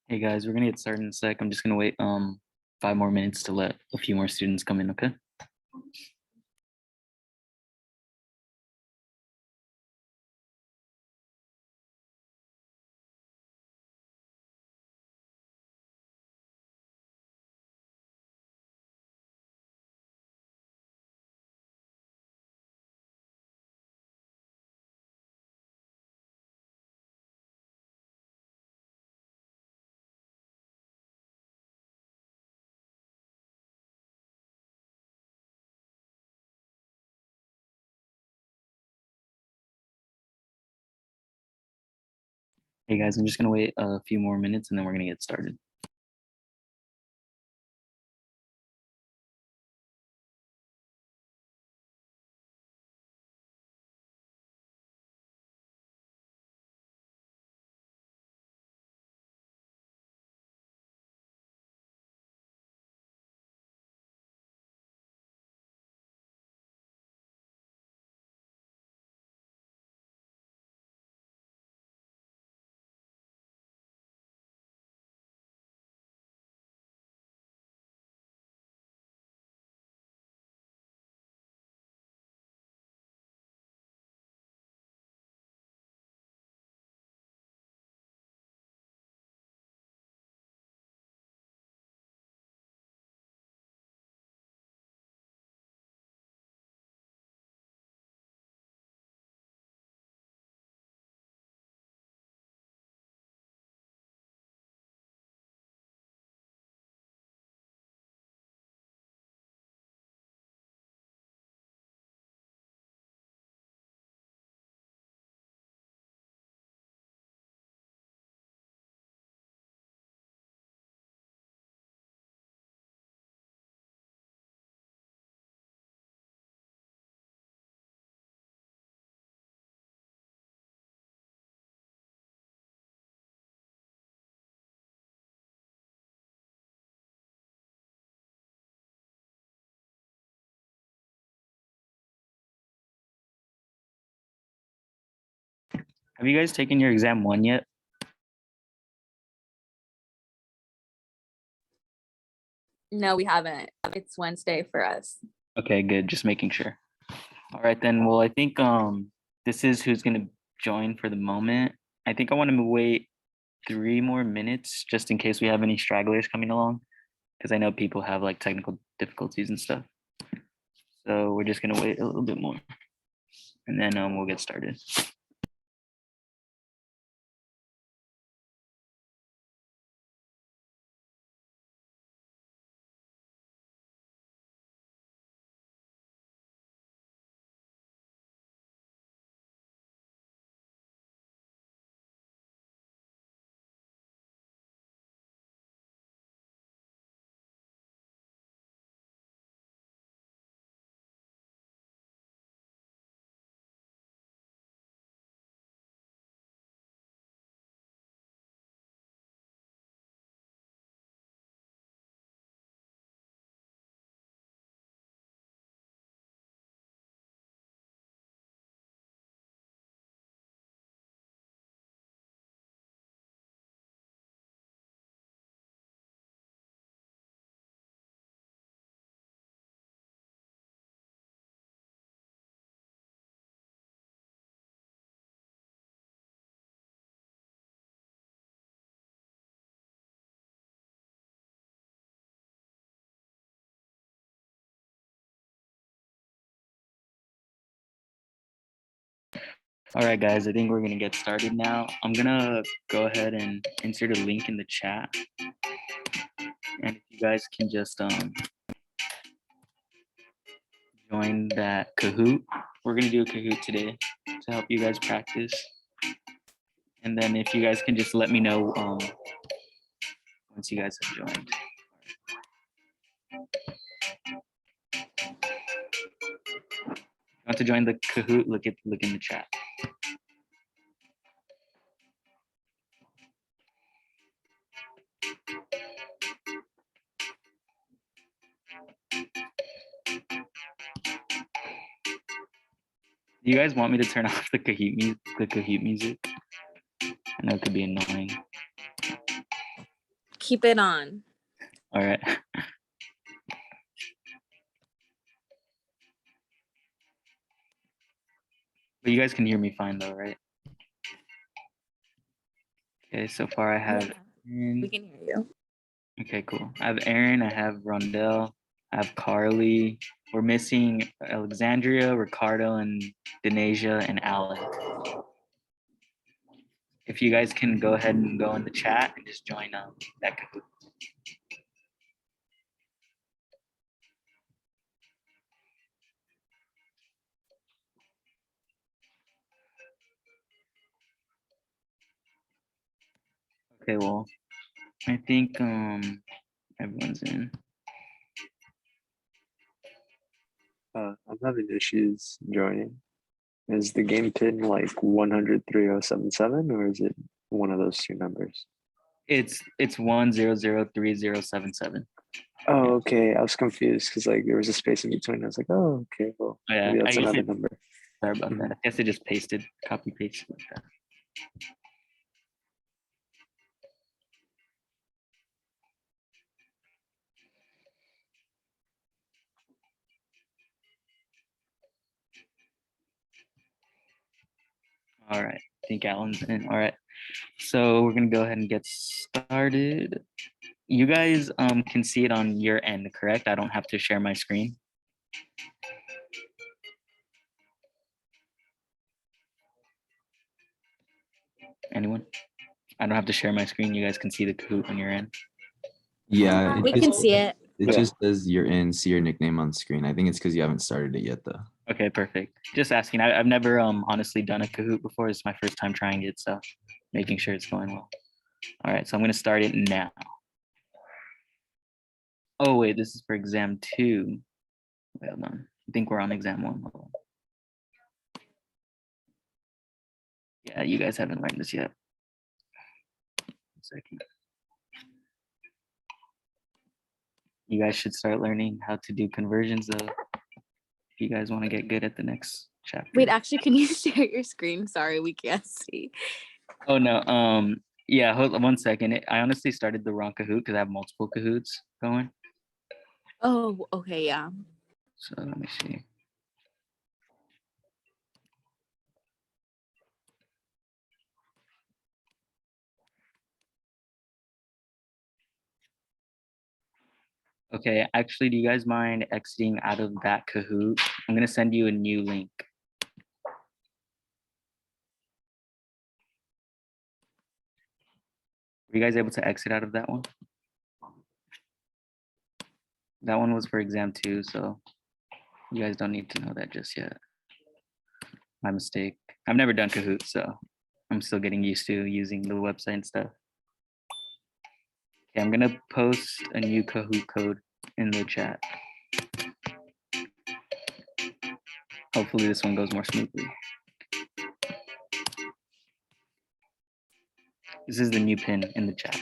Hey guys, we're gonna get started in a sec. I'm just gonna wait 5 more minutes to let a few more students come in, okay? Hey guys, I'm just gonna wait a few more minutes and then we're gonna get started. Have you guys taken your exam one yet? No, we haven't. It's Wednesday for us. Okay, good, just making sure. All right then, well, I think this is who's gonna join for the moment. I think I want to wait 3 more minutes just in case we have any stragglers coming along, because I know people have like technical difficulties and stuff. So we're just gonna wait a little bit more and then we'll get started. All right, guys, I think we're gonna get started now. I'm gonna go ahead and insert a link in the chat. And if you guys can just join that Kahoot. We're gonna do a Kahoot today to help you guys practice. And then if you guys can just let me know once you guys have joined. Want to join the Kahoot? Look in the chat. Do you guys want me to turn off the Kahoot music? I know it could be annoying. Keep it on. All right. But you guys can hear me fine though, right? Okay, so far I have Aaron. We can hear you. Okay, cool. I have Aaron, I have Rondell, I have Carly. We're missing Alexandria, Ricardo, and Denasia and Alan. If you guys can go ahead and go in the chat and just join that Kahoot. Okay, well, I think everyone's in. I'm having issues joining. Is the game pin like 1003077 or is it one of those two numbers? It's 1003077. Oh, okay. I was confused because like there was a space in between. I was like, oh, okay. Well, Yeah, maybe that's I guess another it- number. Sorry about Mhm. that. I guess I just copy pasted like that. All right, I think Alan's in. All right, so we're gonna go ahead and get started. You guys can see it on your end, correct? I don't have to share my screen. Anyone? I don't have to share my screen. You guys can see the Kahoot on your end. Yeah, We can see it. It Yeah. just says you're in, see your nickname on screen. I think it's because you haven't started it yet, though. Okay, perfect. Just asking. I've never honestly done a Kahoot before. It's my first time trying it, so making sure it's going well. All right, so I'm gonna start it now. Oh wait, this is for exam 2. Wait, hold on. I think we're on exam 1. Hold on. Yeah, you guys haven't learned this yet. 1 second. You guys should start learning how to do conversions though. If you guys want to get good at the next chapter. Wait, actually, can you share your screen? Sorry, we can't see. Oh no. Yeah, hold on 1 second. I honestly started the wrong Kahoot because I have multiple Kahoots going. Oh, okay, yeah. So let me see. Okay, actually, do you guys mind exiting out of that Kahoot? I'm gonna send you a new link. Were you guys able to exit out of that one? That one was for exam 2, so you guys don't need to know that just yet. My mistake. I've never done Kahoot, so I'm still getting used to using the website and stuff. Okay, I'm gonna post a new Kahoot code in the chat. Hopefully this one goes more smoothly. This is the new pin in the chat.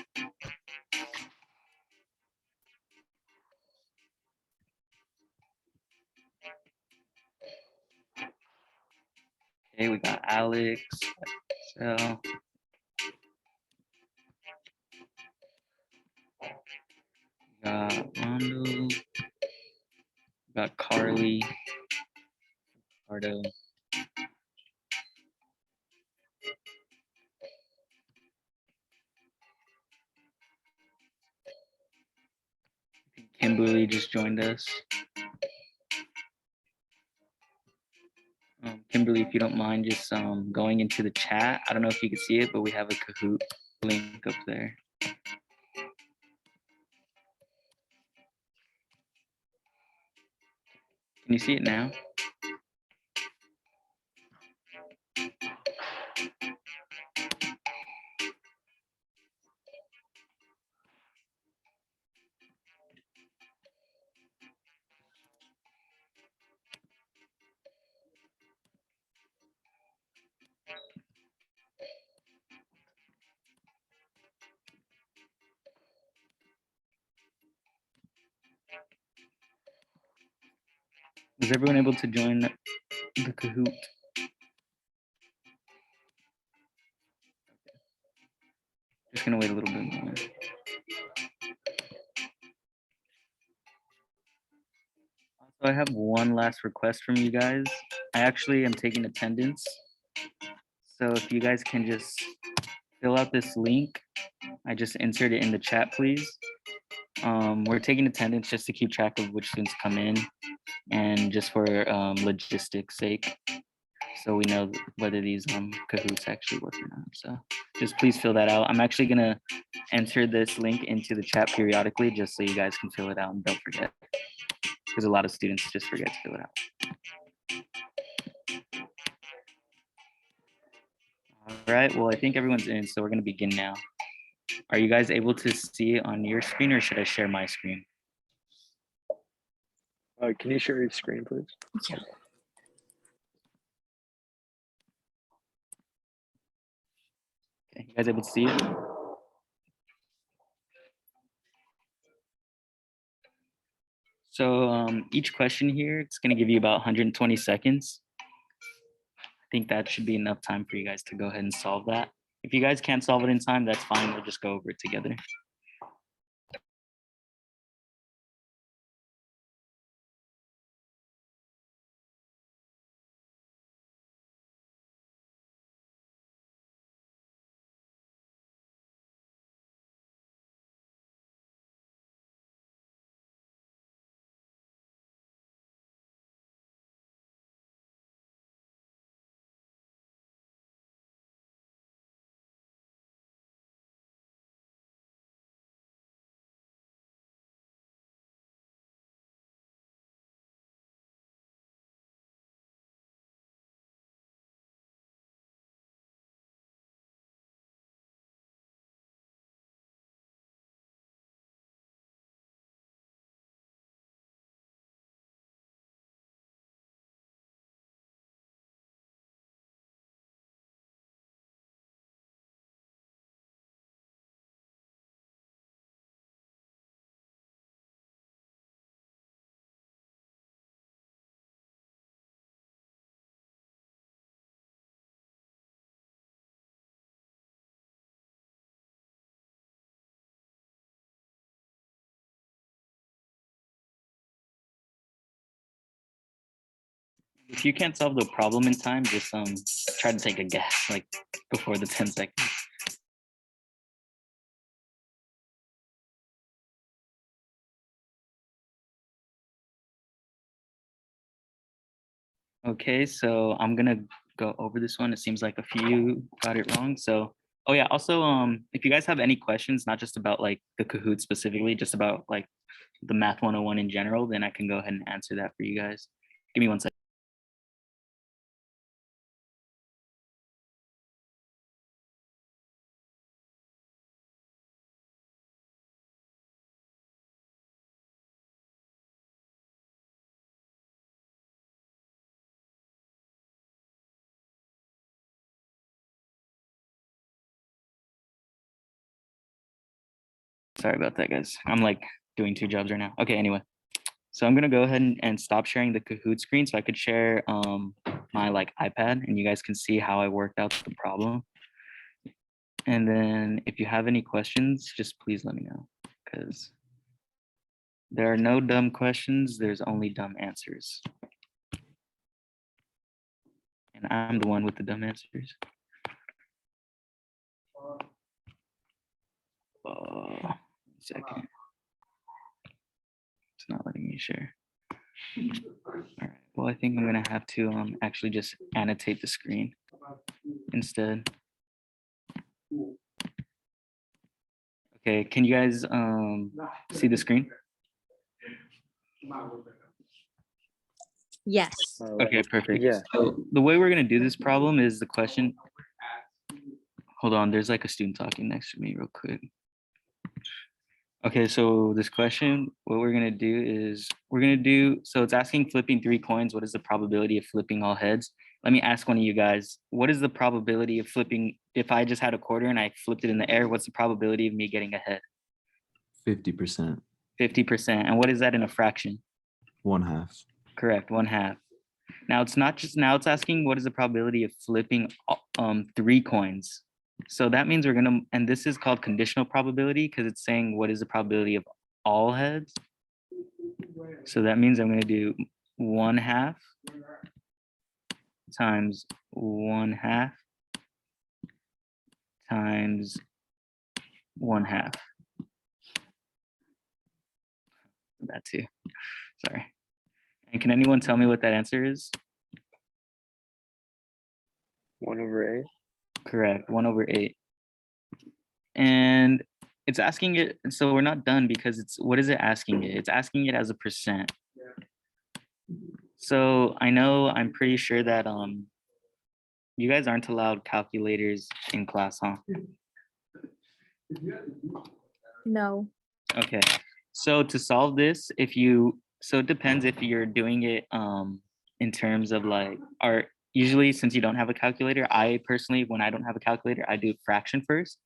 Okay, we got Alex, so got Rondo, got Carly, Ricardo, Kimberly just joined us. Kimberly, if you don't mind just going into the chat. I don't know if you can see it, but we have a Kahoot link up there. Can you see it now? Was everyone able to join the Kahoot? Just gonna wait a little bit more. So I have one last request from you guys. I actually am taking attendance. So if you guys can just fill out this link, I just insert it in the chat, please. We're taking attendance just to keep track of which students come in and just for logistics sake. So we know whether these Kahoots actually work or not. So just please fill that out. I'm actually gonna enter this link into the chat periodically just so you guys can fill it out and don't forget. Because a lot of students just forget to fill it out. All right, well, I think everyone's in, so we're gonna begin now. Are you guys able to see it on your screen or should I share my screen? Can you share your screen, please? Yeah. Okay, you guys able to see it? So each question here, it's gonna give you about 120 seconds. I think that should be enough time for you guys to go ahead and solve that. If you guys can't solve it in time, that's fine. We'll just go over it together. If you can't solve the problem in time, just try to take a guess like before the 10 seconds. Okay, so I'm gonna go over this one. It seems like a few got it wrong. So, oh yeah, also, if you guys have any questions, not just about like the Kahoot specifically, just about like the Math 101 in general, then I can go ahead and answer that for you guys. Give me one second. Sorry about that, guys. I'm like doing two jobs right now. Okay, anyway. So I'm gonna go ahead and stop sharing the Kahoot screen so I could share my like iPad and you guys can see how I worked out the problem. And then if you have any questions, just please let me know because there are no dumb questions, there's only dumb answers. And I'm the one with the dumb answers. One second. It's not letting me share. All right, well, I think I'm gonna have to actually just annotate the screen instead. Okay, can you guys see the screen? Yes. Okay, perfect. Yeah. So the way we're gonna do this problem is the question. Hold on, there's like a student talking next to me real quick. Okay, so this question, what we're gonna do is so it's asking flipping 3 coins, what is the probability of flipping all heads? Let me ask one of you guys, what is the probability of flipping, if I just had a quarter and I flipped it in the air, what's the probability of me getting a head? 50%. 50%. And what is that in a fraction? 1/2. Correct, 1/2. Now it's not just, now it's asking what is the probability of flipping 3 coins. So that means we're gonna, and this is called conditional probability because it's saying what is the probability of all heads. So that means I'm gonna do 1/2 times 1/2 times 1/2. That too. Sorry. And can anyone tell me what that answer is? 1/8. Correct, 1/8. And it's asking it, so we're not done because it's, what is it asking it? It's asking it as a percent. So I know, I'm pretty sure that you guys aren't allowed calculators in class, huh? No. Okay, so to solve this, so it depends if you're doing it in terms of like, or usually since you don't have a calculator, I personally, when I don't have a calculator, I do fraction first.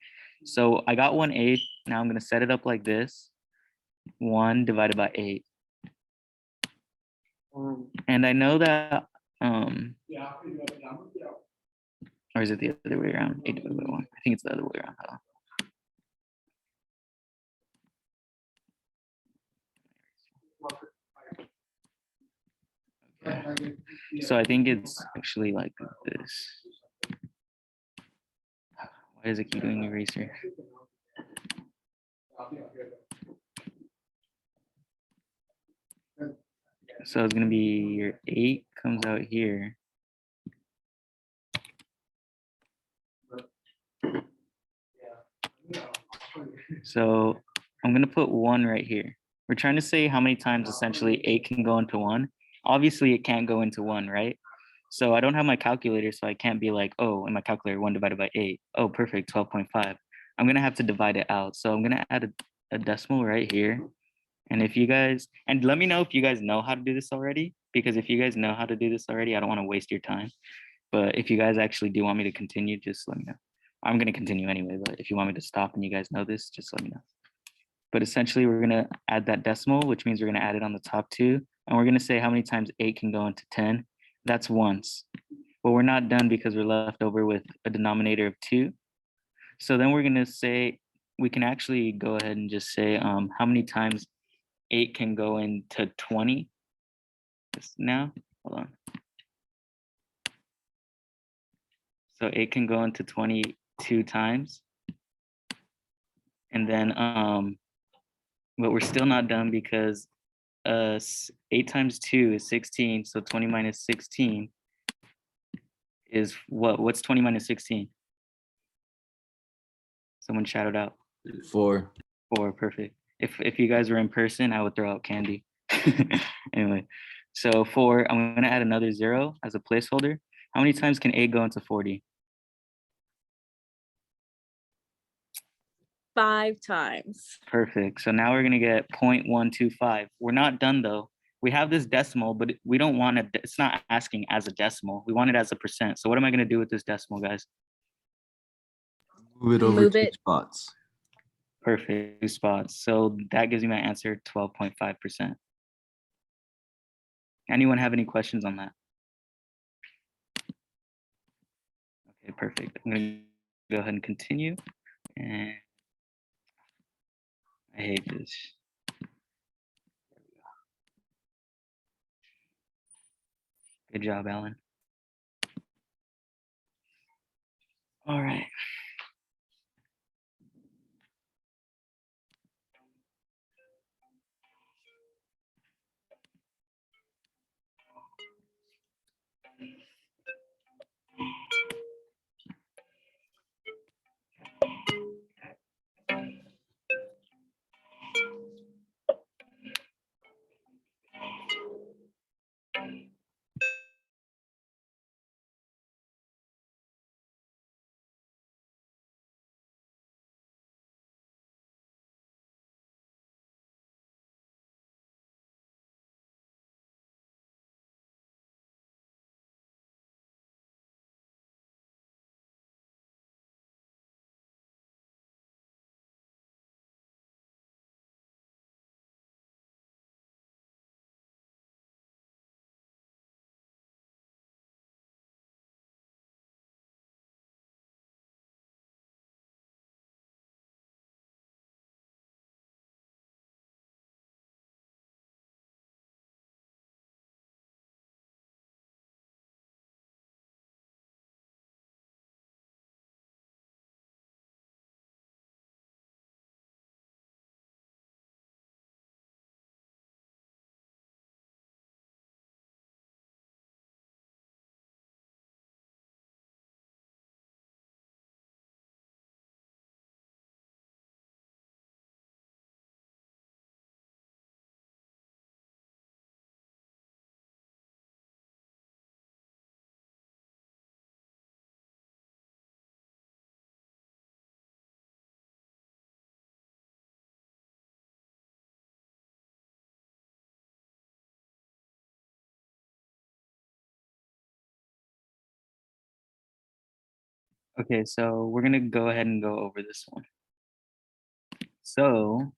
So I got 1/8. Now I'm gonna set it up like this: 1 divided by 8. And I know that, or is it the other way around? 8 divided by 1. I think it's the other way around. Hold on. Okay. So I think it's actually like this. Why does it keep doing eraser? So it's gonna be your 8 comes out here. So I'm gonna put 1 right here. We're trying to say how many times essentially 8 can go into 1. Obviously it can't go into 1, right? So I don't have my calculator, so I can't be like, oh, in my calculator, 1 divided by 8. Oh, perfect, 12.5. I'm gonna have to divide it out. So I'm gonna add a decimal right here. And if you guys, and let me know if you guys know how to do this already, because if you guys know how to do this already, I don't want to waste your time. But if you guys actually do want me to continue, just let me know. I'm gonna continue anyway, but if you want me to stop and you guys know this, just let me know. But essentially we're gonna add that decimal, which means we're gonna add it on the top 2. And we're gonna say how many times 8 can go into 10. That's once. But we're not done because we're left over with a denominator of 2. So then we're gonna say, we can actually go ahead and just say how many times 8 can go into 20 now. Hold on. So 8 can go into 22 times. And then, but we're still not done because 8 times 2 is 16. So 20 minus 16 is what? What's 20 minus 16? Someone shout it out. 4. 4, perfect. If you guys were in person, I would throw out candy. Anyway, so 4, I'm gonna add another 0 as a placeholder. How many times can 8 go into 40? 5 times. Perfect. So now we're gonna get 0.125. We're not done though. We have this decimal, but we don't want it, it's not asking as a decimal. We want it as a percent. So what am I gonna do with this decimal, guys? Move it over Move 2 it. spots. Perfect, 2 spots. So that gives me my answer, 12.5%. Anyone have any questions on that? Okay, perfect. I'm gonna go ahead and continue. And I hate this. Good job, Alan. All right. Okay, so we're gonna go ahead and go over this one. So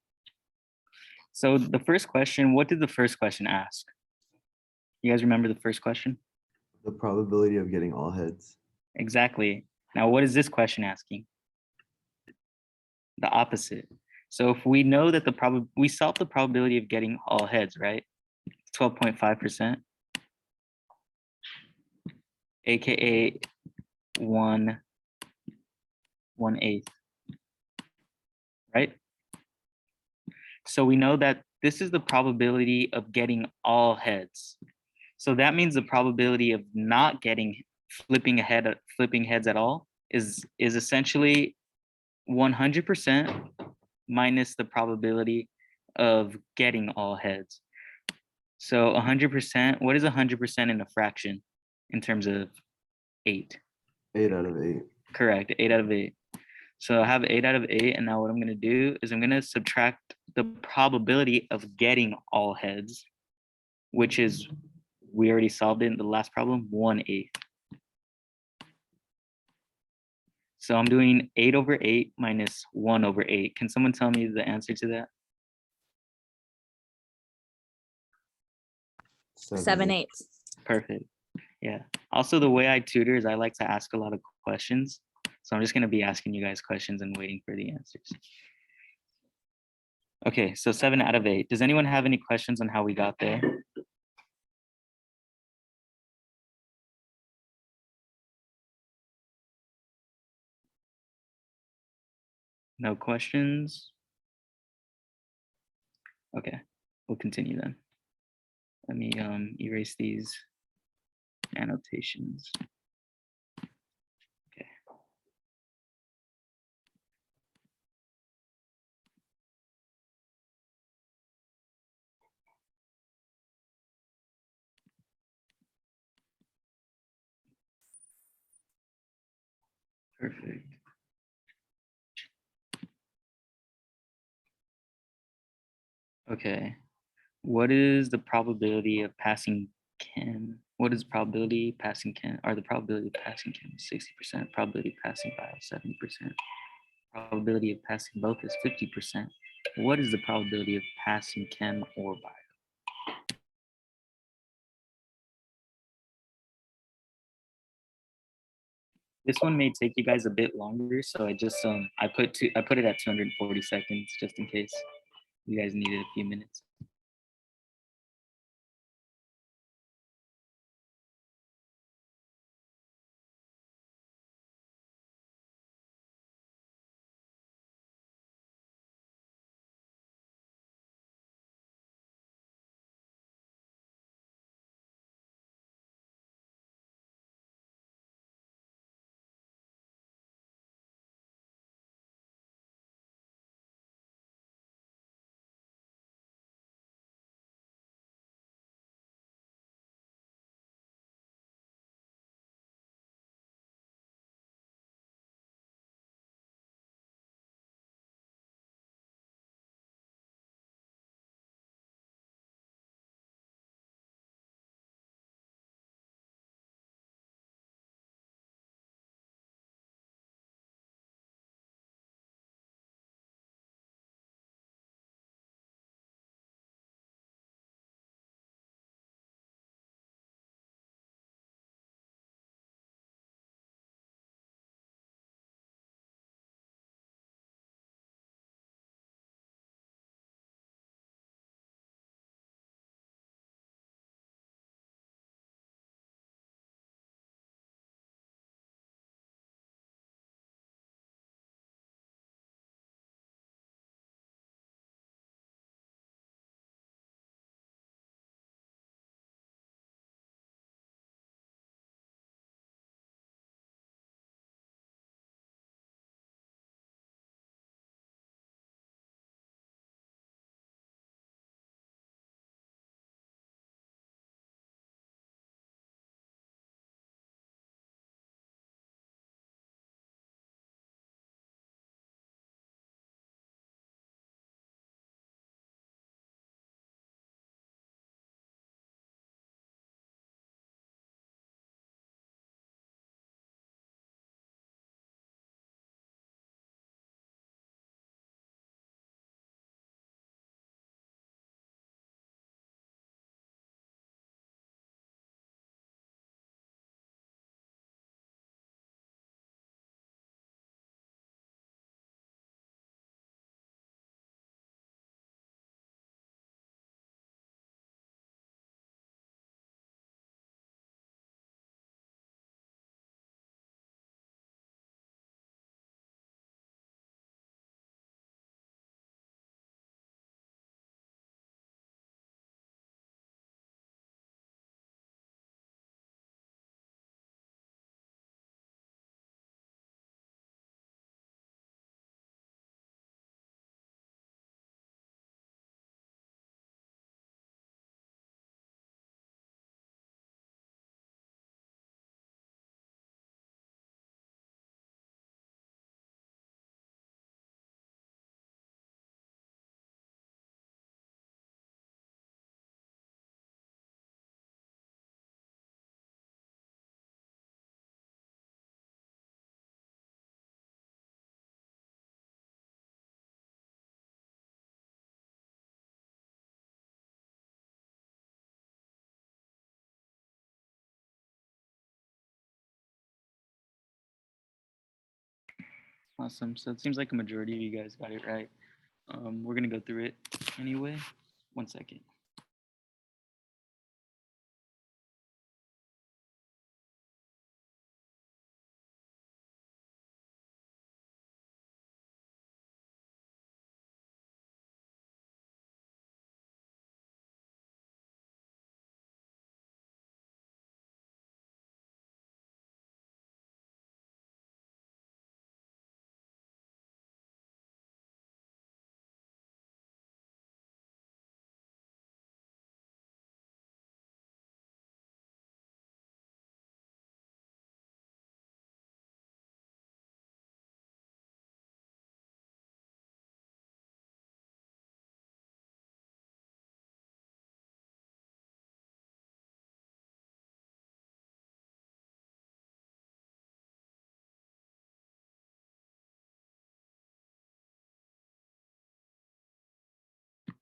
the first question, what did the first question ask? You guys remember the first question? The probability of getting all heads. Exactly. Now, what is this question asking? The opposite. So if we know that we solve the probability of getting all heads, right? 12.5%, aka 1/8, right? So we know that this is the probability of getting all heads. So that means the probability of not getting flipping heads at all is essentially 100% minus the probability of getting all heads. So 100%, what is 100% in a fraction in terms of 8? 8 out of 8. Correct, 8 out of 8. So I have 8 out of 8, and now what I'm gonna do is I'm gonna subtract the probability of getting all heads, which is, we already solved it in the last problem, 1/8. So I'm doing 8 over 8 minus 1 over 8. Can someone tell me the answer to that? 7/8. Perfect. Yeah. Also, the way I tutor is I like to ask a lot of questions. So I'm just going to be asking you guys questions and waiting for the answers. Okay, so 7 out of 8. Does anyone have any questions on how we got there? No questions? Okay, we'll continue then. Let me erase these annotations. Okay. Perfect. Okay. What is the probability of passing Chem? What is probability passing Chem? Or the probability of passing Chem is 60%, probability of passing Bio 70%. Probability of passing both is 50%. What is the probability of passing Chem or Bio? This one may take you guys a bit longer, so I just I put it at 240 seconds just in case you guys needed a few minutes. Awesome. So it seems like a majority of you guys got it right. We're gonna go through it anyway. 1 second.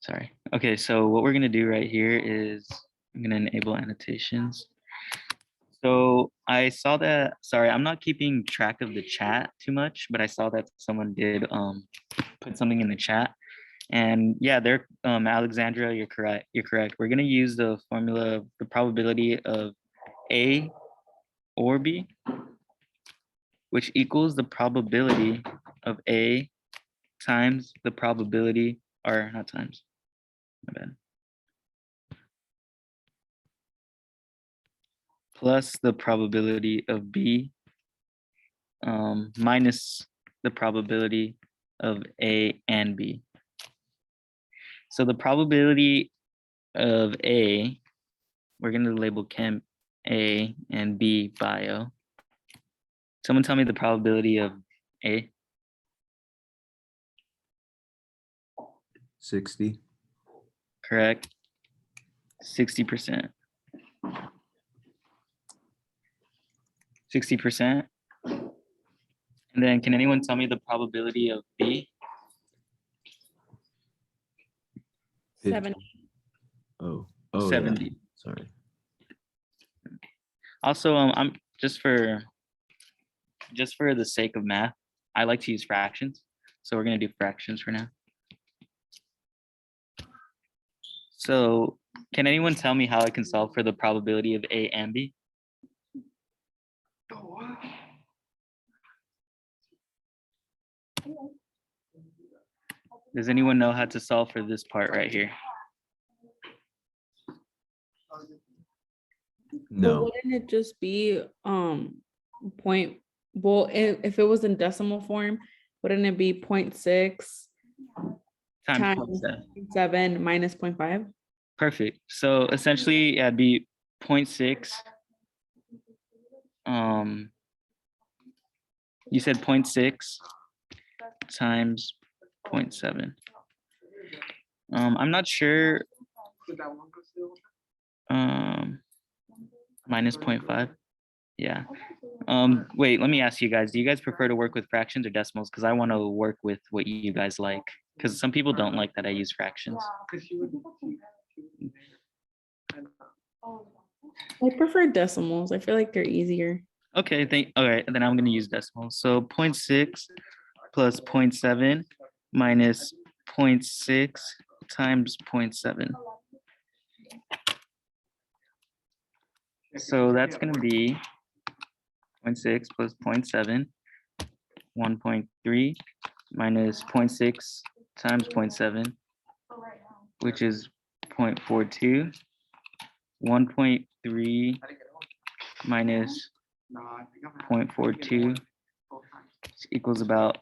Sorry. Okay, so what we're gonna do right here is I'm gonna enable annotations. So I saw that, sorry, I'm not keeping track of the chat too much, but I saw that someone did put something in the chat. And yeah, they're Alexandra, you're correct. You're correct. We're gonna use the formula of the probability of A or B, which equals the probability of A times the probability, or not times, my bad. Plus the probability of B minus the probability of A and B. So the probability of A, we're going to label chem A and B bio. Someone tell me the probability of A. 60. Correct. 60%. 60%. And then can anyone tell me the probability of B? 50. 70. Oh, yeah, 70. sorry. Also, I'm just for the sake of math, I like to use fractions. So we're gonna do fractions for now. So can anyone tell me how I can solve for the probability of A and B? Does anyone know how to solve for this part right here? But No, wouldn't it just be point, well, if it was in decimal form, wouldn't it be 0.6 Times times 0.7. 7 minus 0.5? Perfect. So essentially, yeah, it'd be 0.6. You said 0.6 times 0.7. I'm not sure. Minus 0.5. Yeah. Wait, let me ask you guys, do you guys prefer to work with fractions or decimals? Because I want to work with what you guys like. Because some people don't like that I use fractions. I prefer decimals. I feel like they're easier. Okay, all right, then I'm gonna use decimals. So 0.6 plus 0.7 minus 0.6 times 0.7. So that's gonna be 0.6 plus 0.7, 1.3 minus 0.6 times 0.7, which is 0.42. 1.3 minus 0.42 equals about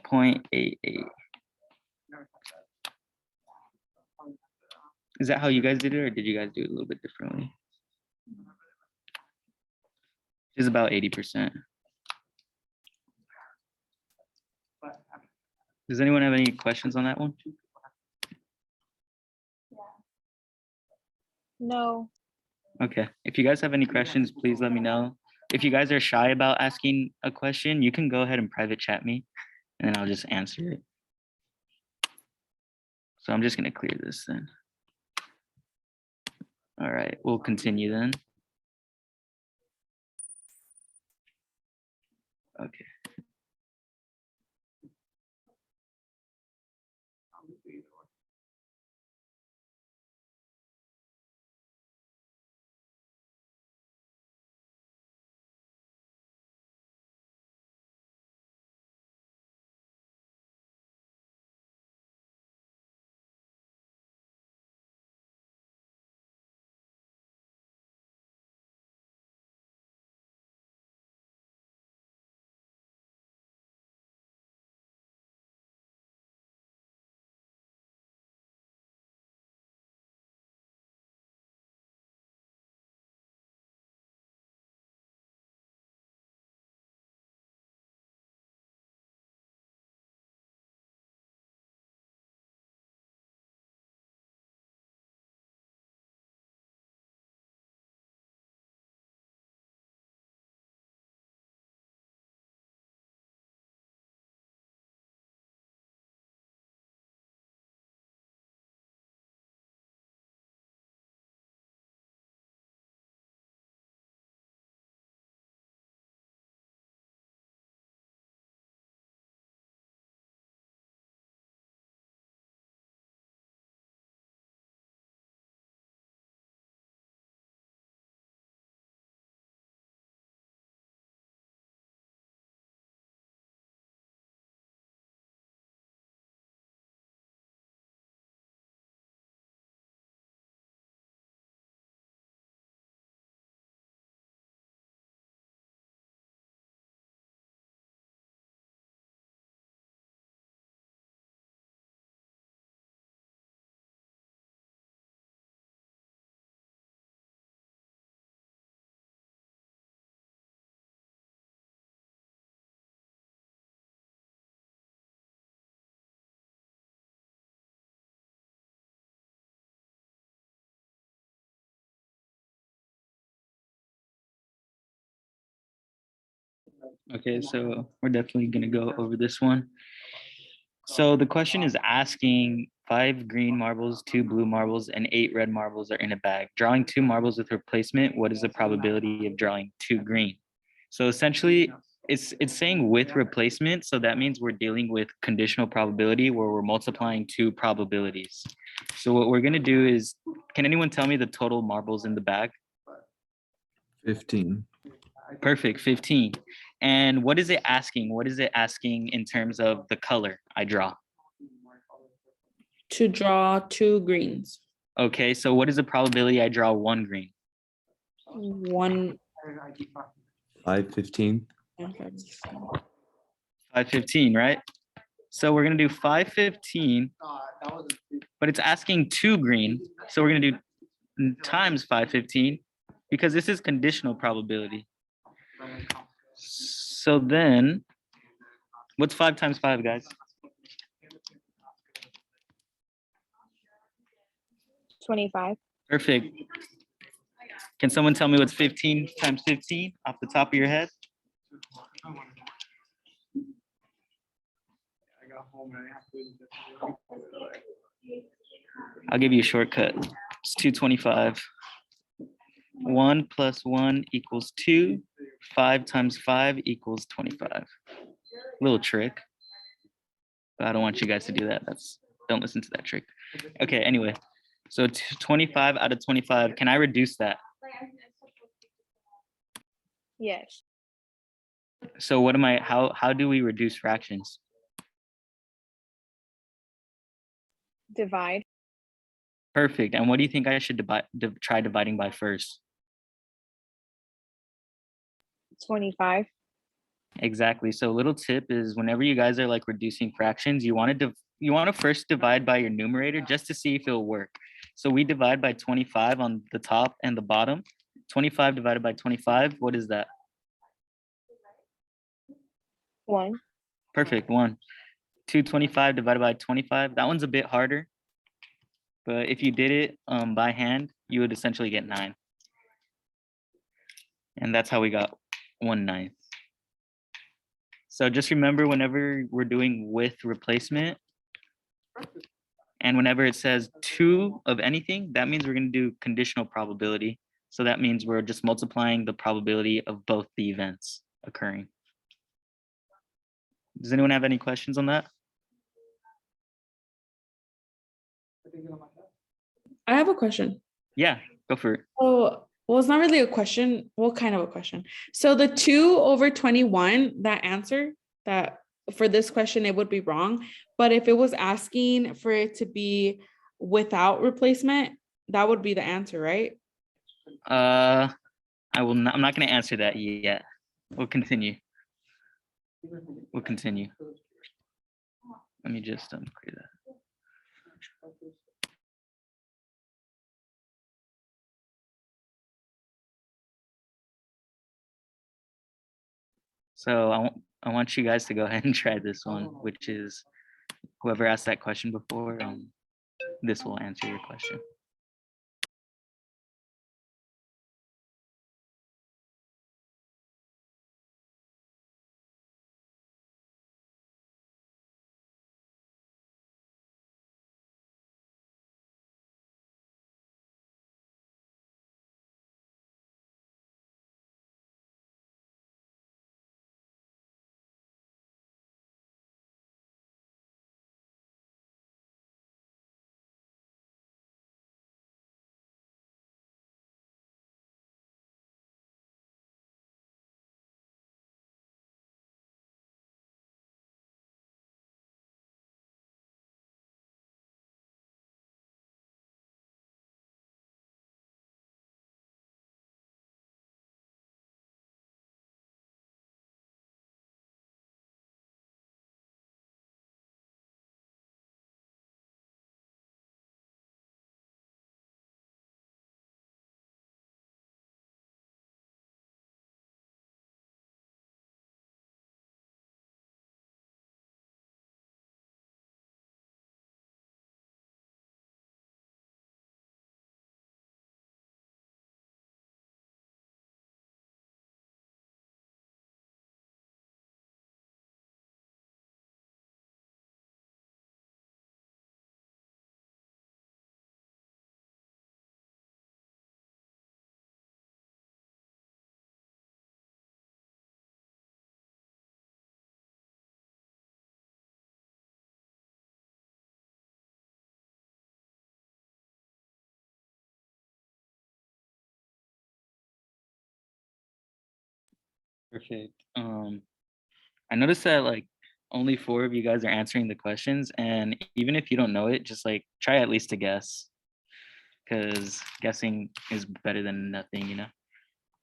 0.88. Is that how you guys did it, or did you guys do it a little bit differently? It's about 80%. Does anyone have any questions on that one? No. Okay, if you guys have any questions, please let me know. If you guys are shy about asking a question, you can go ahead and private chat me, and then I'll just answer it. So I'm just gonna clear this then. All right, we'll continue then. Okay. Okay, so we're definitely gonna go over this one. So the question is asking 5 green marbles, 2 blue marbles, and 8 red marbles are in a bag. Drawing 2 marbles with replacement, what is the probability of drawing 2 green? So essentially, it's saying with replacement, so that means we're dealing with conditional probability where we're multiplying 2 probabilities. So what we're gonna do is, can anyone tell me the total marbles in the bag? 15. Perfect, 15. And what is it asking? What is it asking in terms of the color I draw? To draw 2 greens. Okay, so what is the probability I draw 1 green? 1. 5/15. 515, right? So we're gonna do 515, but it's asking 2 green. So we're gonna do times 515 because this is conditional probability. So then, what's 5 times 5, guys? 25. Perfect. Can someone tell me what's 15 times 15 off the top of your head? I'll give you a shortcut. It's 225. 1 plus 1 equals 2. 5 times 5 equals 25. Little trick. But I don't want you guys to do that. Don't listen to that trick. Okay, anyway. So 25 out of 25. Can I reduce that? Yes. So how do we reduce fractions? Divide. Perfect. And what do you think I should try dividing by first? 25. Exactly. So a little tip is whenever you guys are like reducing fractions, you want to first divide by your numerator just to see if it'll work. So we divide by 25 on the top and the bottom. 25 divided by 25, what is that? 1. Perfect, 1. 225 divided by 25, that one's a bit harder. But if you did it by hand, you would essentially get 9. And that's how we got 1/9. So just remember whenever we're doing with replacement, and whenever it says 2 of anything, that means we're going to do conditional probability. So that means we're just multiplying the probability of both the events occurring. Does anyone have any questions on that? I have a question. Yeah, go for it. Oh, well, it's not really a question. Well, kind of a question. So the 2/21, that answer that for this question, it would be wrong. But if it was asking for it to be without replacement, that would be the answer, right? I'm not going to answer that yet. We'll continue. We'll continue. Let me just clear that. So I want you guys to go ahead and try this one, which is whoever asked that question before, this will answer your question. Perfect. I noticed that like only 4 of you guys are answering the questions, and even if you don't know it, just like try at least to guess, because guessing is better than nothing, you know?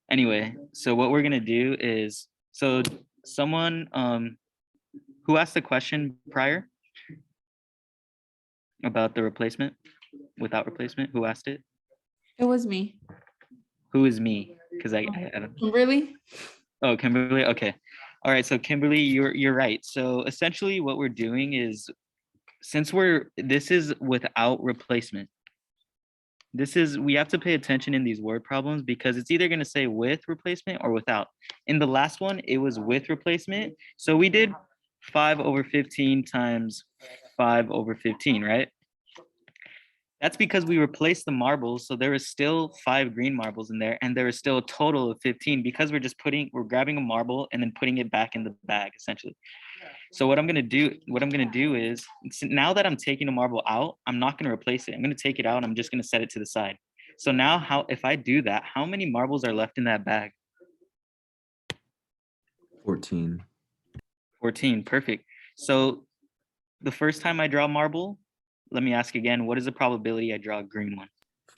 Anyway, so what we're gonna do is, so someone who asked the question prior about the replacement, without replacement, who asked it? It was me. Who is me? Because I don't. Kimberly? Oh, Kimberly. Okay. All right. So Kimberly, you're right. So essentially, what we're doing is, since this is without replacement. We have to pay attention in these word problems because it's either going to say with replacement or without. In the last one, it was with replacement. So we did 5/15 times 5/15, right? That's because we replaced the marbles, so there is still 5 green marbles in there, and there is still a total of 15 because we're grabbing a marble and then putting it back in the bag, essentially. So what I'm gonna do is, now that I'm taking a marble out, I'm not gonna replace it. I'm gonna take it out, and I'm just gonna set it to the side. So now if I do that, how many marbles are left in that bag? 14. 14, perfect. So the first time I draw a marble, let me ask again, what is the probability I draw a green one?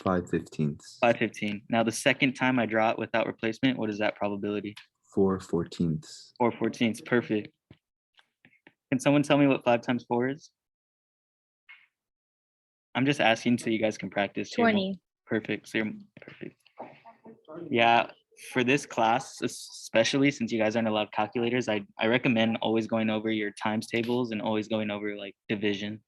5/15. 5/15. Now the second time I draw it without replacement, what is that probability? 4/14. 4/14, perfect. Can someone tell me what 5 times 4 is? I'm just asking so you guys can practice. So you're 20. perfect. So you're perfect. Yeah, for this class, especially since you guys aren't allowed calculators, I recommend always going over your times tables and always going over like division.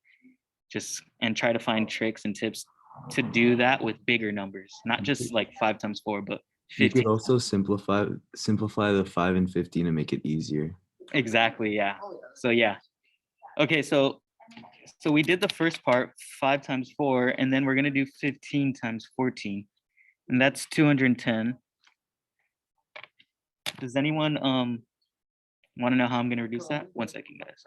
And try to find tricks and tips to do that with bigger numbers, not just like 5 times 4, but You 15. could also simplify the 5 and 15 and make it easier. Exactly, yeah. So yeah. Okay, so we did the first part, 5 times 4, and then we're gonna do 15 times 14, and that's 210. Does anyone want to know how I'm gonna reduce that? One second, guys.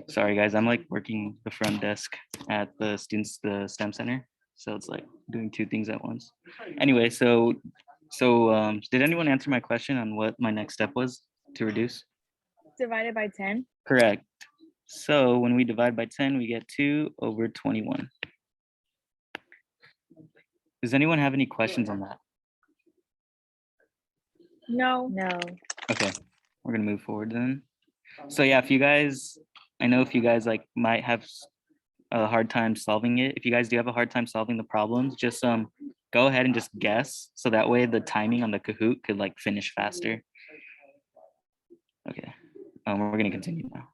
Sorry, guys, I'm like working the front desk at the STEM center, so it's like doing 2 things at once. Anyway, did anyone answer my question on what my next step was to reduce? Divided by 10. Correct. So when we divide by 10, we get 2/21. Does anyone have any questions on that? No. No. Okay, we're gonna move forward then. So yeah, I know if you guys like might have a hard time solving it. If you guys do have a hard time solving the problems, just go ahead and just guess. So that way the timing on the Kahoot could like finish faster. Okay, we're gonna continue now.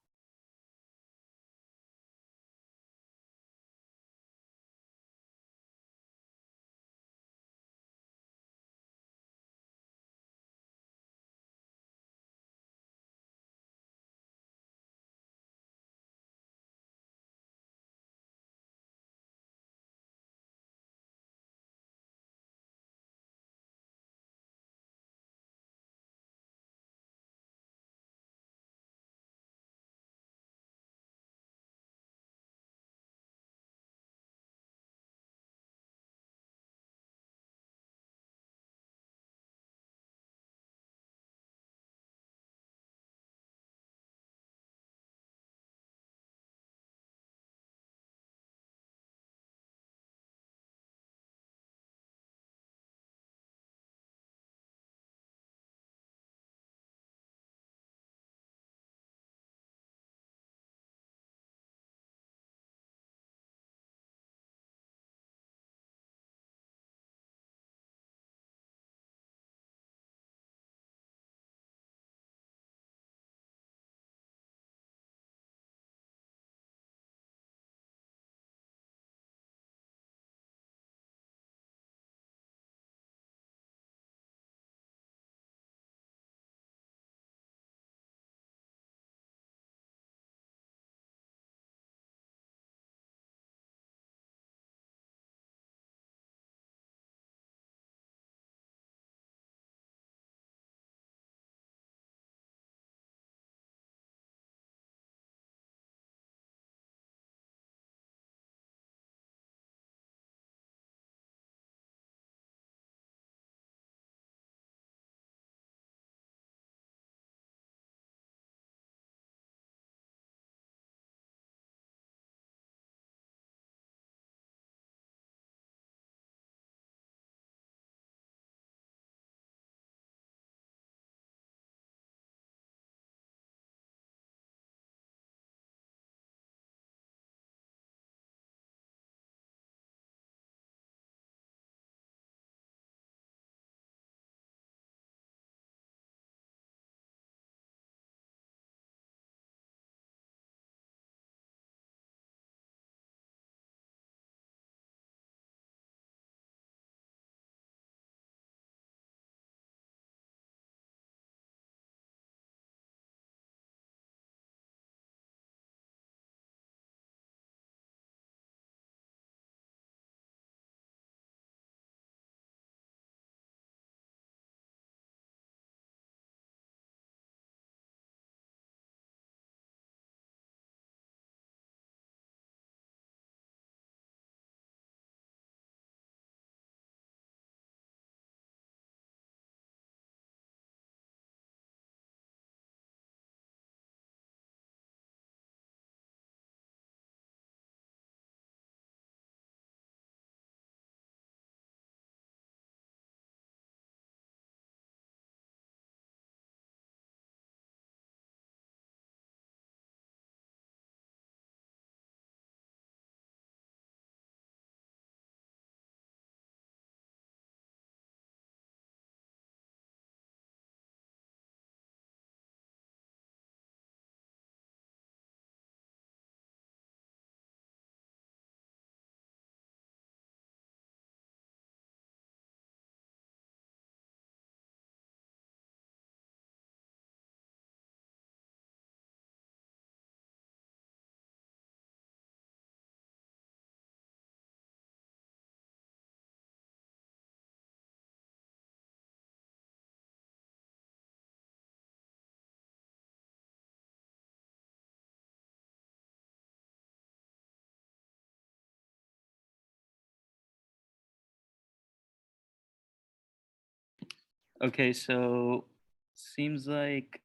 Okay, so seems like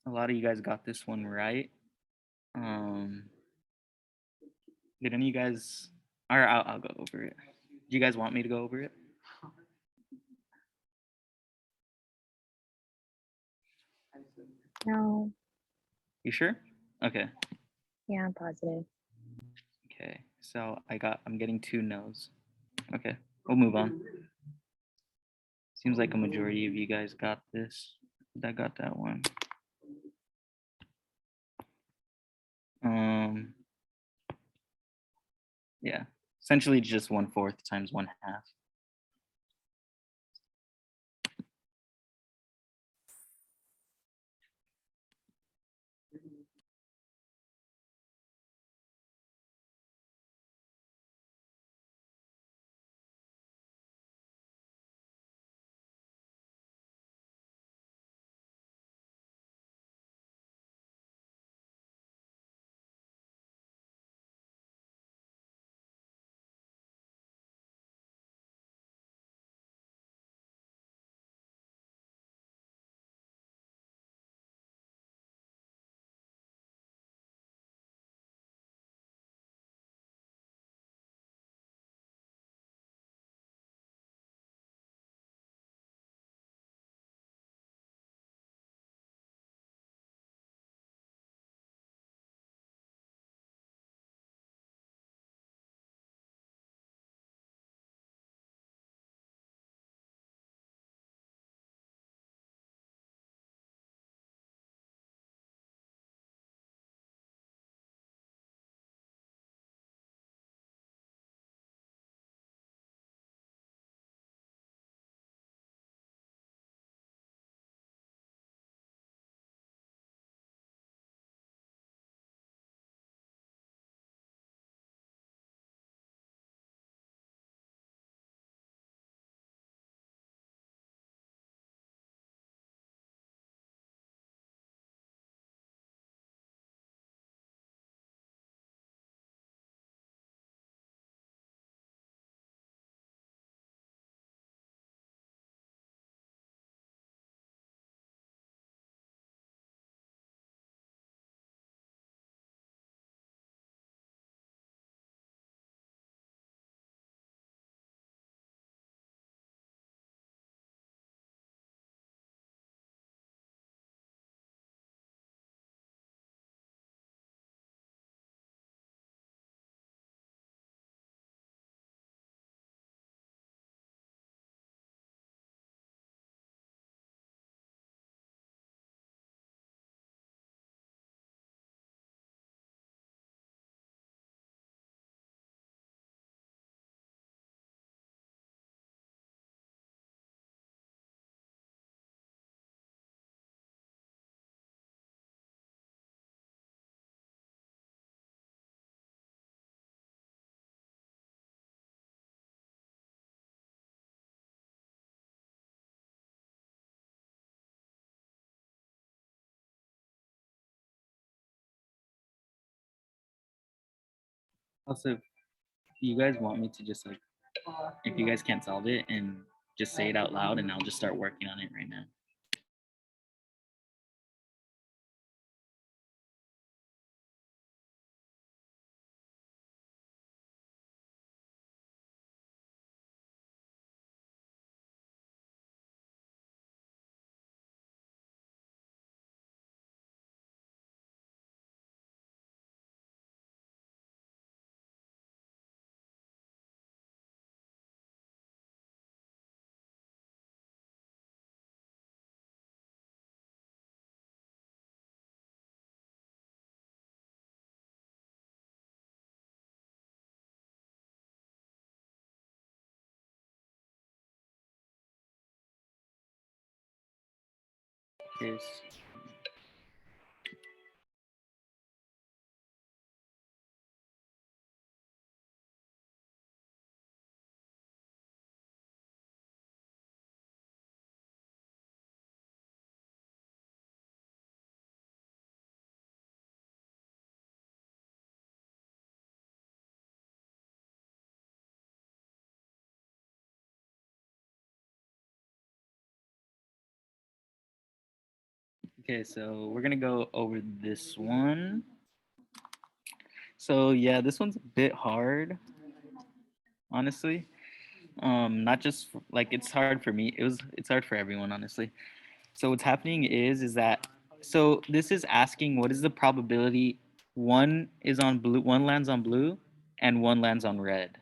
a lot of you guys got this one right. Did any of you guys? Or I'll go over it. Do you guys want me to go over it? No, You sure? Okay. yeah, I'm positive. Okay. So I'm getting 2 no's. Okay, we'll move on. Seems like a majority of you guys got this. That got that one. Yeah. Essentially just 1/4 times 1/2. Also, if you guys want me to just like, if you guys can't solve it and just say it out loud and I'll just start working on it right now. Yes. Okay, so we're gonna go over this one. So yeah, this one's a bit hard, honestly. Not just like it's hard for me. It's hard for everyone, honestly. So what's happening is that so this is asking what is the probability one is on blue, one lands on blue, and one lands on red.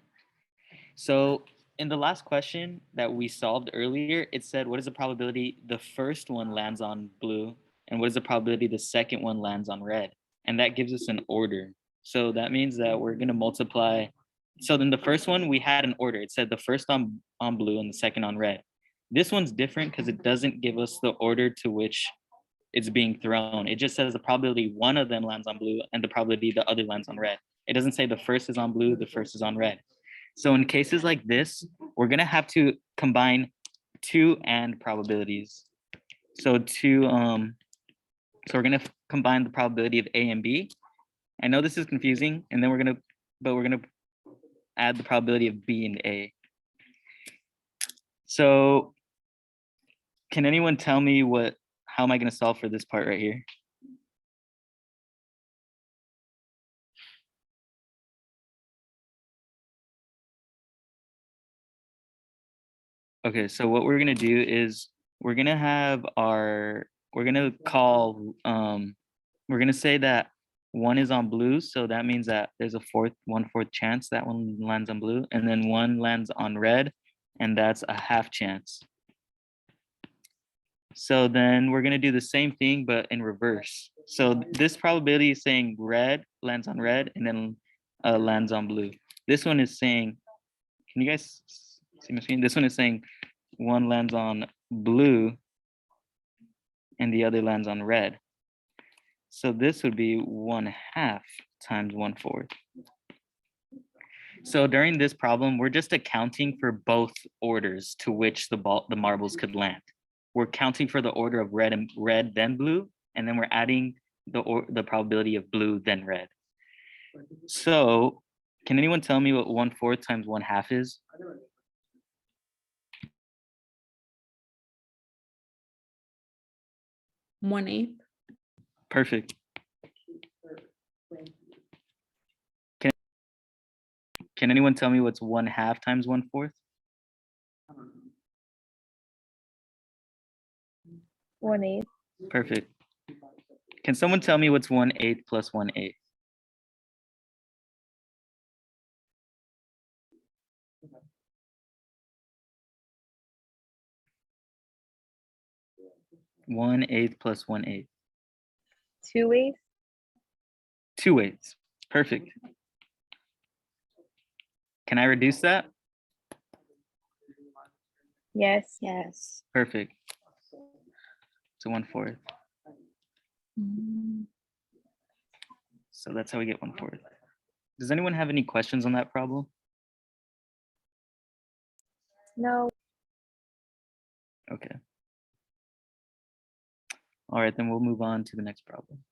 So in the last question that we solved earlier, it said what is the probability the first one lands on blue, and what is the probability the second one lands on red? And that gives us an order. So that means that we're gonna multiply. So then the first one we had an order. It said the first on blue and the second on red. This one's different because it doesn't give us the order to which it's being thrown. It just says the probability one of them lands on blue and the probability the other lands on red. It doesn't say the first is on blue, the first is on red. So in cases like this, we're gonna have to combine two and probabilities. So so we're gonna combine the probability of A and B. I know this is confusing, and then we're gonna add the probability of B and A. So can anyone tell me how am I gonna solve for this part right here? Okay, so what we're gonna do is we're gonna have we're gonna call we're gonna say that one is on blue, so that means that there's a 1/4 chance that one lands on blue, and then one lands on red, and that's a half chance. So then we're gonna do the same thing, but in reverse. So this probability is saying red lands on red and then lands on blue. This one is saying, can you guys see my screen? This one is saying one lands on blue and the other lands on red. So this would be 1/2 times 1/4. So during this problem, we're just accounting for both orders to which the marbles could land. We're counting for the order of red then blue, and then we're adding the probability of blue then red. So can anyone tell me what 1/4 times 1/2 is? One eighth. Perfect. Can anyone tell me what's 1/2 times 1/4? 1/8. Perfect. Can someone tell me what's 1/8 plus 1/8? One eighth plus 1/8. 2/8. 2/8. Perfect. Can I reduce that? Yes. Yes. Perfect. So 1/4. So that's how we get 1/4. Does anyone have any questions on that problem? No. Okay. All right, then we'll move on to the next problem.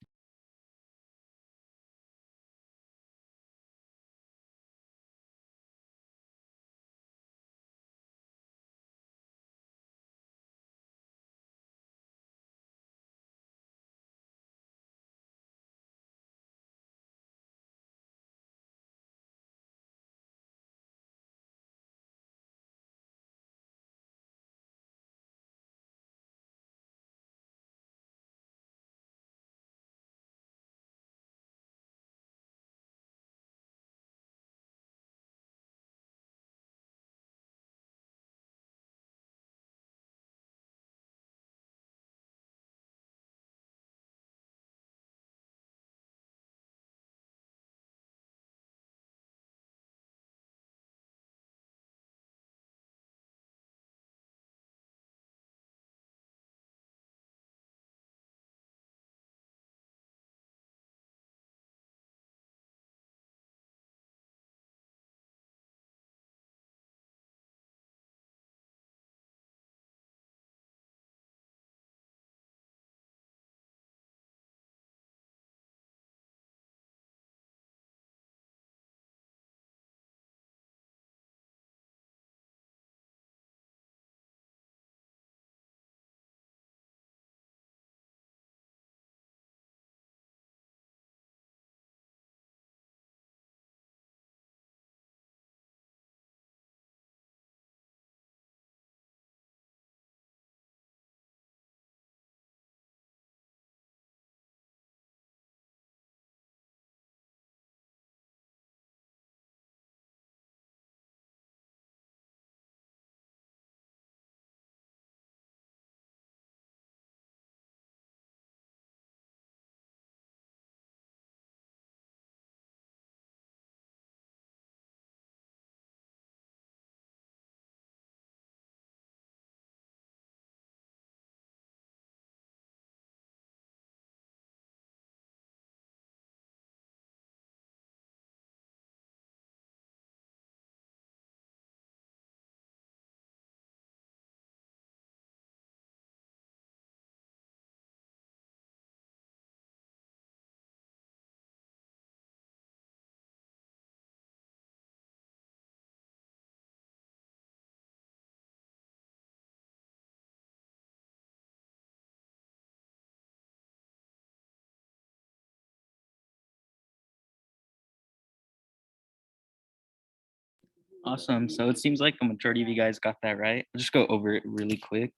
Awesome. So it seems like a majority of you guys got that right. I'll just go over it really quick.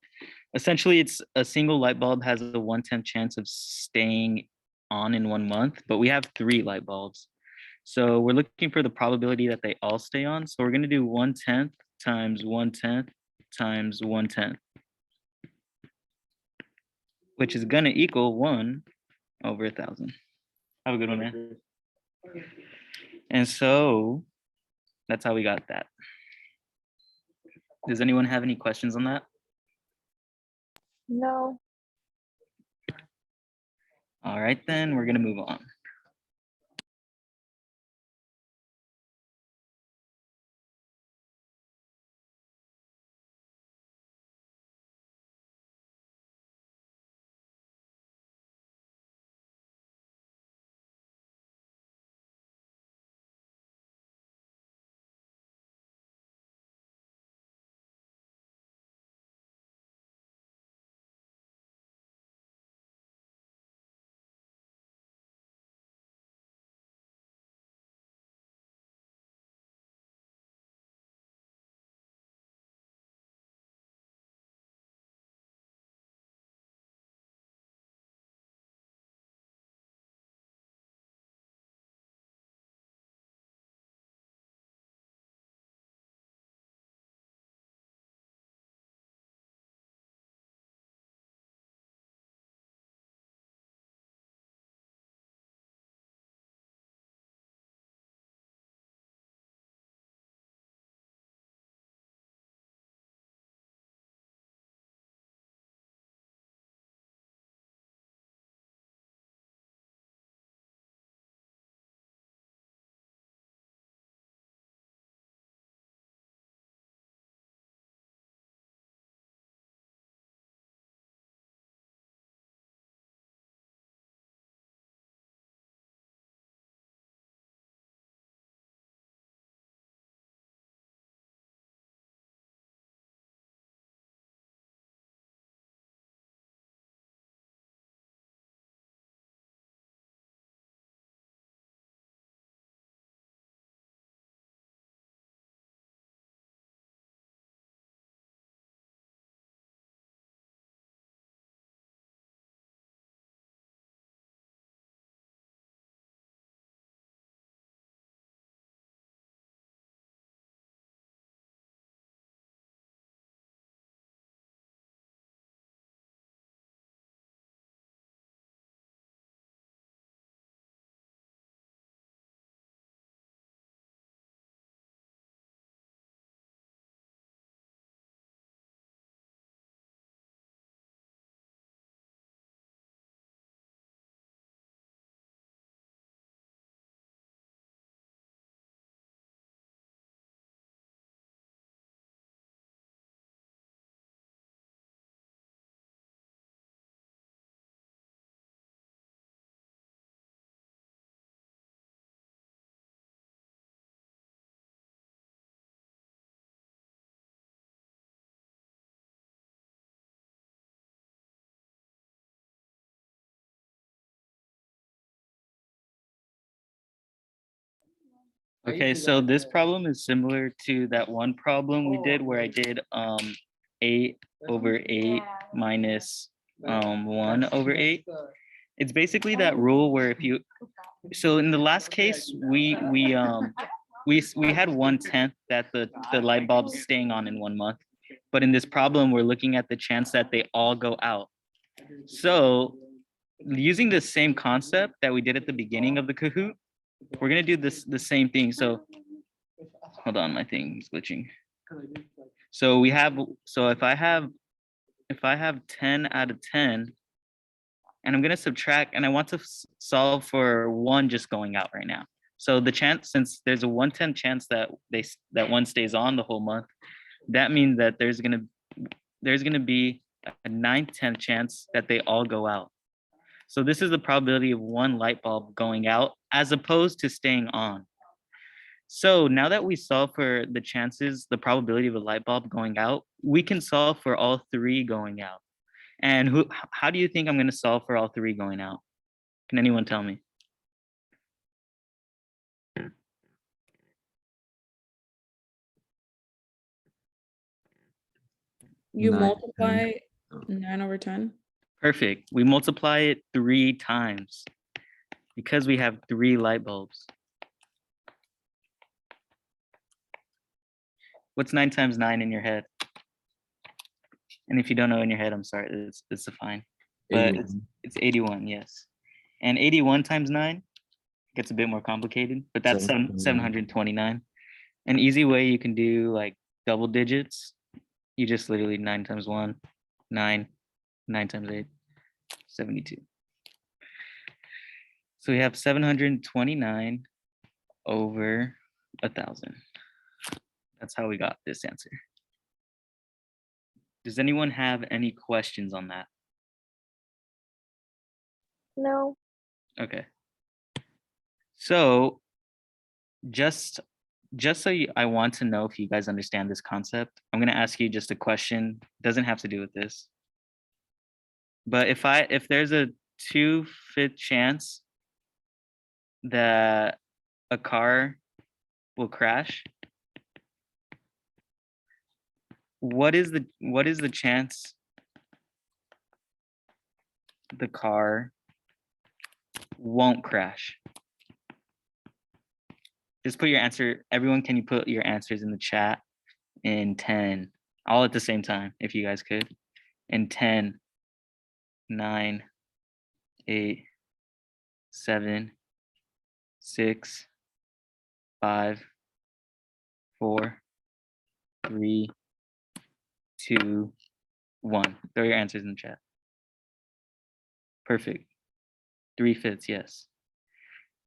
Essentially, it's a single light bulb has a 1/10 chance of staying on in 1 month, but we have 3 light bulbs. So we're looking for the probability that they all stay on. So we're going to do 1/10 times 1/10 times 1/10, which is going to equal 1/1000. Have a good one, man. And so that's how we got that. Does anyone have any questions on that? No. All right, then we're going to move on. Okay, so this problem is similar to that one problem we did where I did 8/8 minus 1/8. It's basically that rule where if you, so in the last case, we had 1/10 that the light bulb's staying on in 1 month. But in this problem, we're looking at the chance that they all go out. So using the same concept that we did at the beginning of the Kahoot, we're gonna do the same thing. So hold on, my thing is glitching. So we have, so if I have 10 out of 10, and I'm gonna subtract, and I want to solve for 1 just going out right now. So the chance, since there's a 1/10 chance that that 1 stays on the whole month, that means that there's gonna be a 9/10 chance that they all go out. So this is the probability of 1 light bulb going out as opposed to staying on. So now that we solve for the chances, the probability of a light bulb going out, we can solve for all 3 going out. And how do you think I'm going to solve for all 3 going out? Can anyone tell me? You 9, multiply 10. 9/10. Perfect. We multiply it 3 times because we have 3 light bulbs. What's 9 times 9 in your head? And if you don't know in your head, I'm sorry, it's fine. But 81. it's 81, yes. And 81 times 9 gets a bit more complicated, but that's 729. An easy way you can do like double digits, you just literally 9 times 1, 9, 9 times 8, 72. So we have 729 over 1,000. That's how we got this answer. Does anyone have any questions on that? No. Okay. So just so I want to know if you guys understand this concept, I'm going to ask you just a question. Doesn't have to do with this. But if there's a 2/5 chance that a car will crash, what is the chance the car won't crash? Just put your answer. Everyone, can you put your answers in the chat in 10, all at the same time, if you guys could? In 10, 9, 8, 7, 6, 5, 4, 3, 2, 1. Throw your answers in the chat. Perfect. 3/5, yes.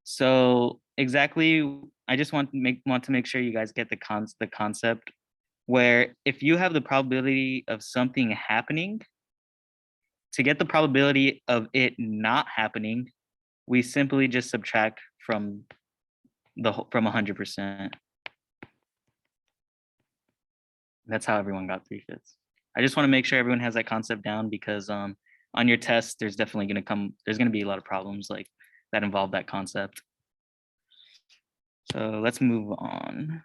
So exactly, I just want to make sure you guys get the concept where if you have the probability of something happening, to get the probability of it not happening, we simply just subtract from 100%. That's how everyone got 3/5. I just want to make sure everyone has that concept down because on your test, there's definitely there's gonna be a lot of problems like that involve that concept. So let's move on.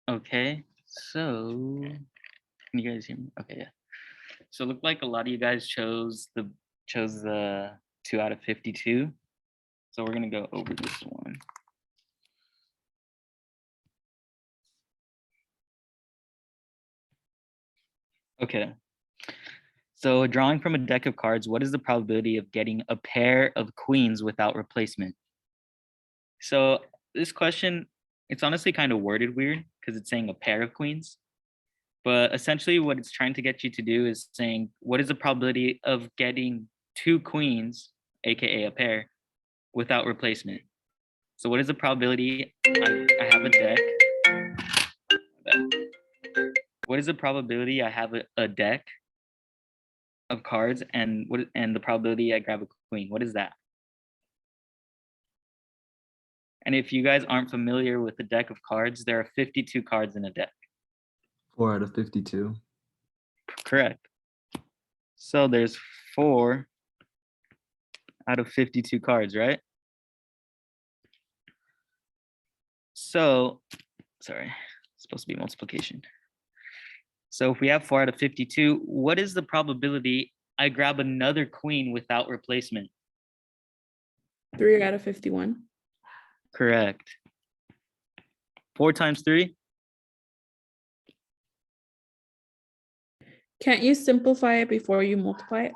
Okay, so can you guys hear me? Okay, yeah. So it looked like a lot of you guys chose the 2 out of 52. So we're gonna go over this one. Okay. So drawing from a deck of cards, what is the probability of getting a pair of queens without replacement? So this question, it's honestly kind of worded weird because it's saying a pair of queens. But essentially what it's trying to get you to do is saying, what is the probability of getting two queens, AKA a pair, without replacement? So what is the probability? I have a deck. What is the probability I have a deck of cards and the probability I grab a queen? What is that? And if you guys aren't familiar with the deck of cards, there are 52 cards in a deck. 4 out of 52. Correct. So there's 4 out of 52 cards, right? So, sorry, it's supposed to be multiplication. So if we have 4 out of 52, what is the probability I grab another queen without replacement? 3 out of 51. Correct. 4 times 3? Can't you simplify it before you multiply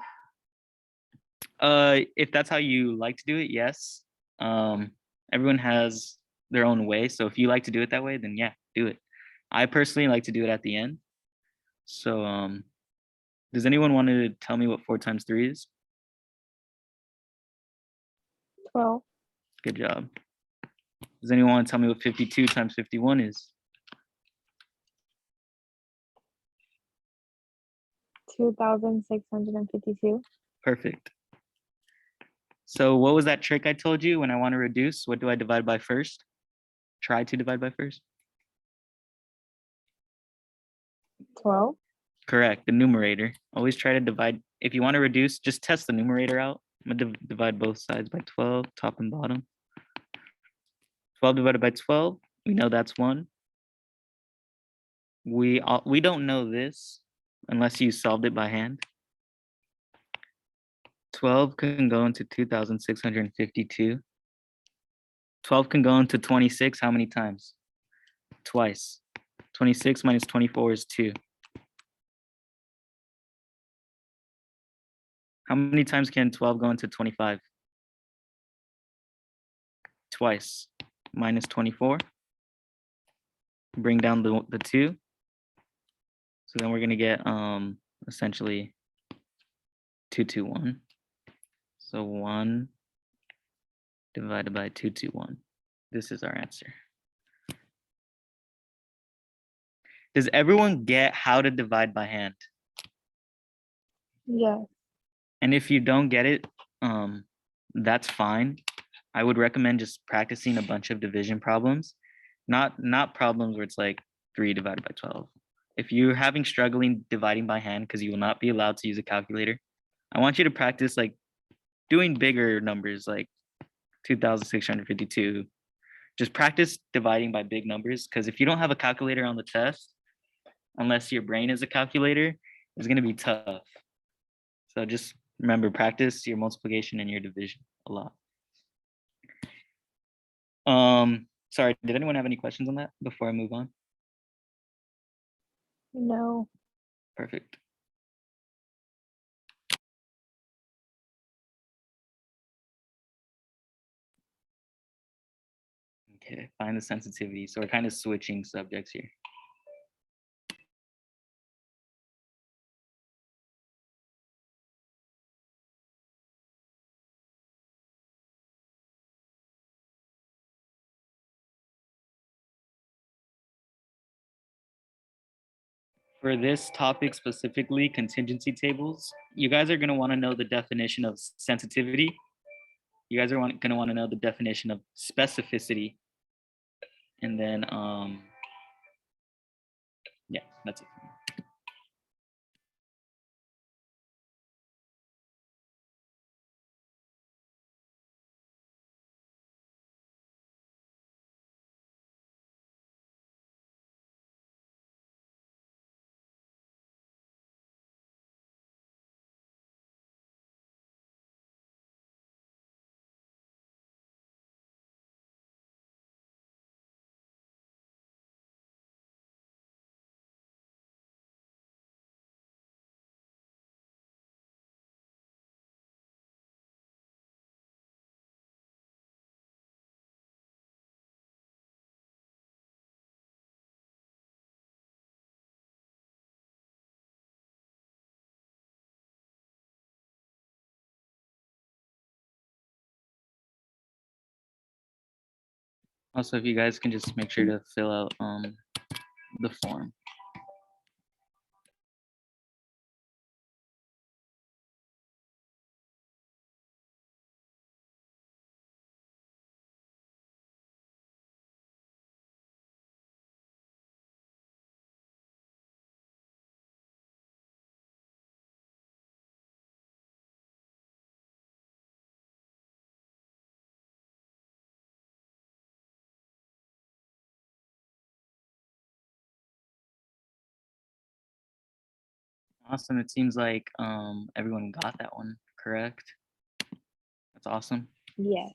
it? If that's how you like to do it, yes. Everyone has their own way. So if you like to do it that way, then yeah, do it. I personally like to do it at the end. So does anyone want to tell me what 4 times 3 is? 12. Good job. Does anyone want to tell me what 52 times 51 is? 2,652. Perfect. So what was that trick I told you when I want to reduce? What do I divide by first? Try to divide by first? 12. Correct, the numerator. Always try to divide. If you want to reduce, just test the numerator out. I'm gonna divide both sides by 12, top and bottom. 12 divided by 12, we know that's 1. We don't know this unless you solved it by hand. 12 can go into 2,652. 12 can go into 26 how many times? Twice. 26 minus 24 is 2. How many times can 12 go into 25? Twice. Minus 24. Bring down the 2. So then we're going to get essentially 221. So 1 divided by 221. This is our answer. Does everyone get how to divide by hand? Yes. And if you don't get it, that's fine. I would recommend just practicing a bunch of division problems, not problems where it's like 3 divided by 12. If you're having struggling dividing by hand because you will not be allowed to use a calculator, I want you to practice like doing bigger numbers like 2,652. Just practice dividing by big numbers because if you don't have a calculator on the test, unless your brain is a calculator, it's going to be tough. So just remember, practice your multiplication and your division a lot. Sorry, did anyone have any questions on that before I move on? No. Perfect. Okay, find the sensitivity. So we're kind of switching subjects here. For this topic specifically, contingency tables, you guys are going to want to know the definition of sensitivity. You guys are going to want to know the definition of specificity. And then, yeah, that's it. Also, if you guys can just make sure to fill out the form. Awesome. It seems like everyone got that one correct. That's awesome. Yes.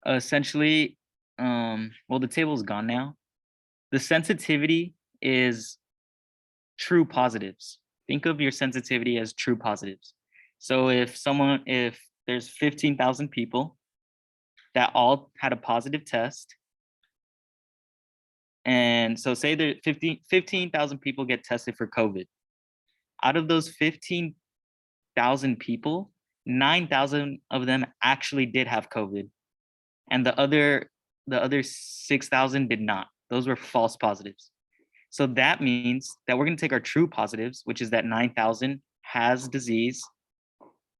Essentially, well, the table's gone now. The sensitivity is true positives. Think of your sensitivity as true positives. So if there's 15,000 people that all had a positive test, and so say there 15,000 people get tested for COVID. Out of those 15,000 people, 9,000 of them actually did have COVID, and the other 6,000 did not. Those were false positives. So that means that we're going to take our true positives, which is that 9,000 has disease,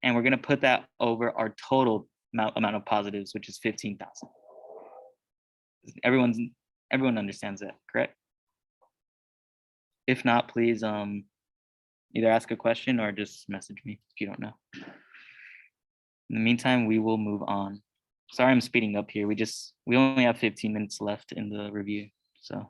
and we're going to put that over our total amount of positives, which is 15,000. Everyone understands that, correct? If not, please either ask a question or just message me if you don't know. In the meantime, we will move on. Sorry, I'm speeding up here. We only have 15 minutes left in the review, so.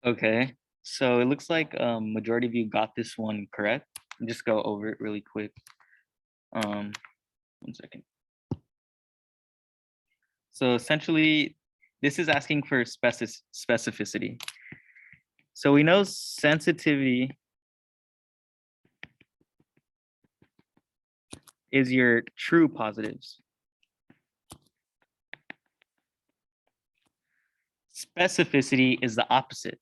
Okay, so it looks like majority of you got this one correct. I'll just go over it really quick. 1 second. So essentially, this is asking for specificity. So we know sensitivity is your true positives. Specificity is the opposite.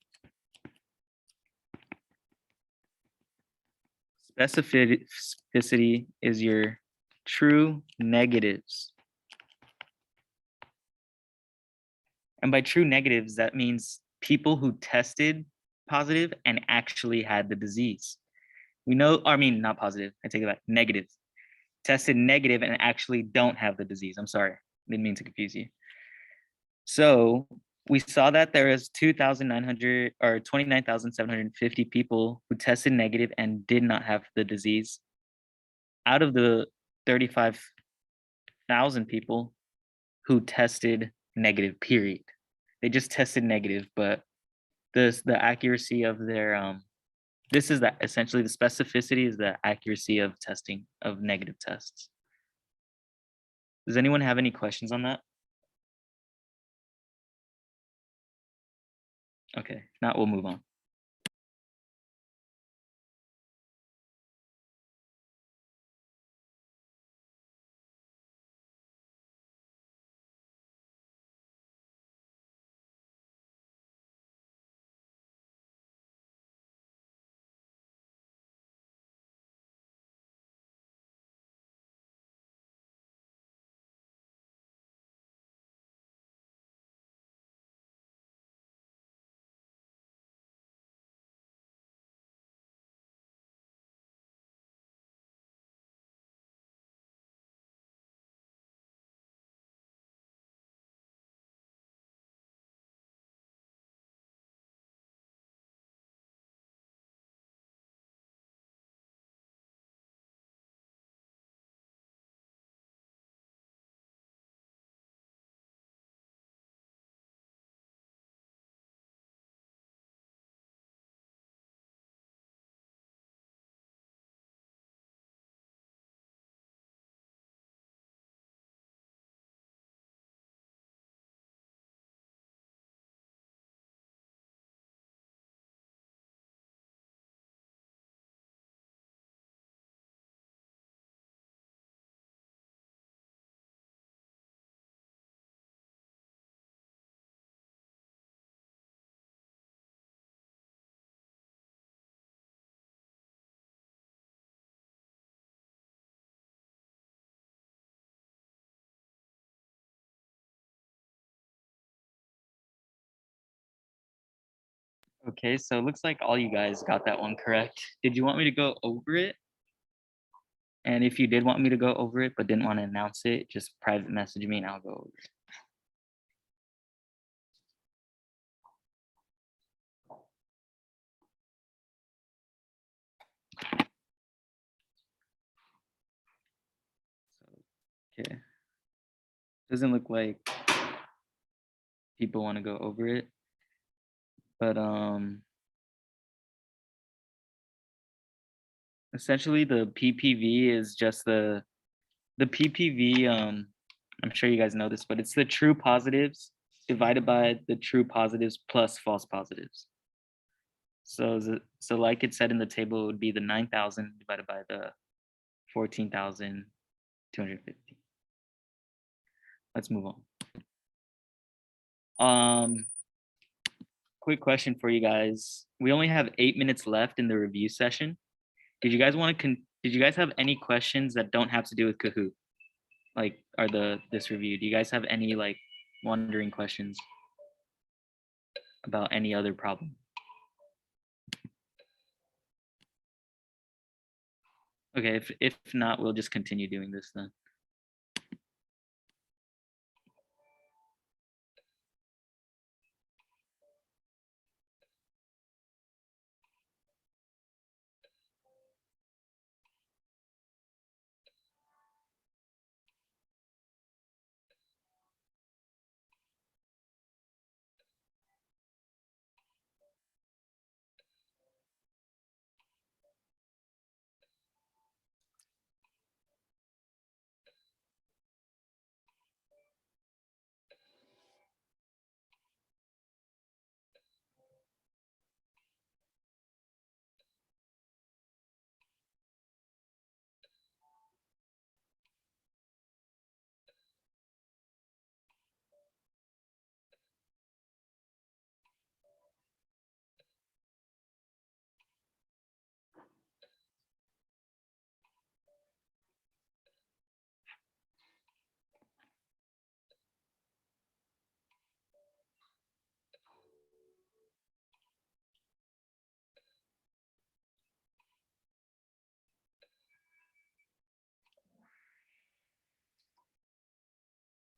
Specificity is your true negatives. And by true negatives, that means people who tested positive and actually had the disease. We know, I mean, not positive, I take it back, negative. Tested negative and actually don't have the disease. I'm sorry, didn't mean to confuse you. So we saw that there is 2,900 or 29,750 people who tested negative and did not have the disease. Out of the 35,000 people who tested negative, period. They just tested negative, but the accuracy of their this is that essentially the specificity is the accuracy of testing of negative tests. Does anyone have any questions on that? Okay, if not, we'll move on. Okay, so it looks like all you guys got that one correct. Did you want me to go over it? And if you did want me to go over it but didn't want to announce it, just private message me and I'll go over it. Okay. Doesn't look like people want to go over it. But essentially the PPV is just the PPV, I'm sure you guys know this, but it's the true positives divided by the true positives plus false positives. So so like it said in the table, it would be the 9,000 divided by the 14,250. Let's move on. Quick question for you guys. We only have 8 minutes left in the review session. Did you guys want to did you guys have any questions that don't have to do with Kahoot? Like are this review? Do you guys have any like wondering questions about any other problem? Okay, if not, we'll just continue doing this then.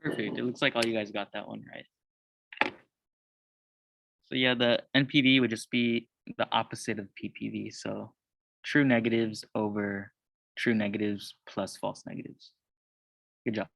Perfect. It looks like all you guys got that one right. So yeah, the NPV would just be the opposite of PPV. So true negatives over true negatives plus false negatives. Good job.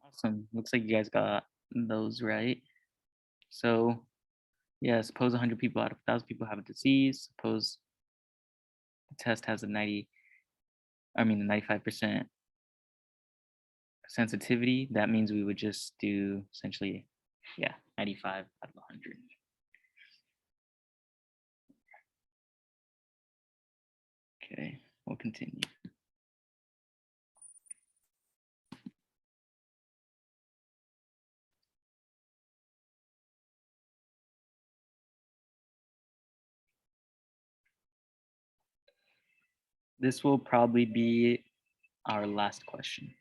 Awesome. Looks like you guys got those right. So yeah, suppose 100 people out of 1,000 people have a disease. Suppose the test has a 95% sensitivity. That means we would just do essentially, yeah, 95 out of 100. Okay, we'll continue. This will probably be our last question.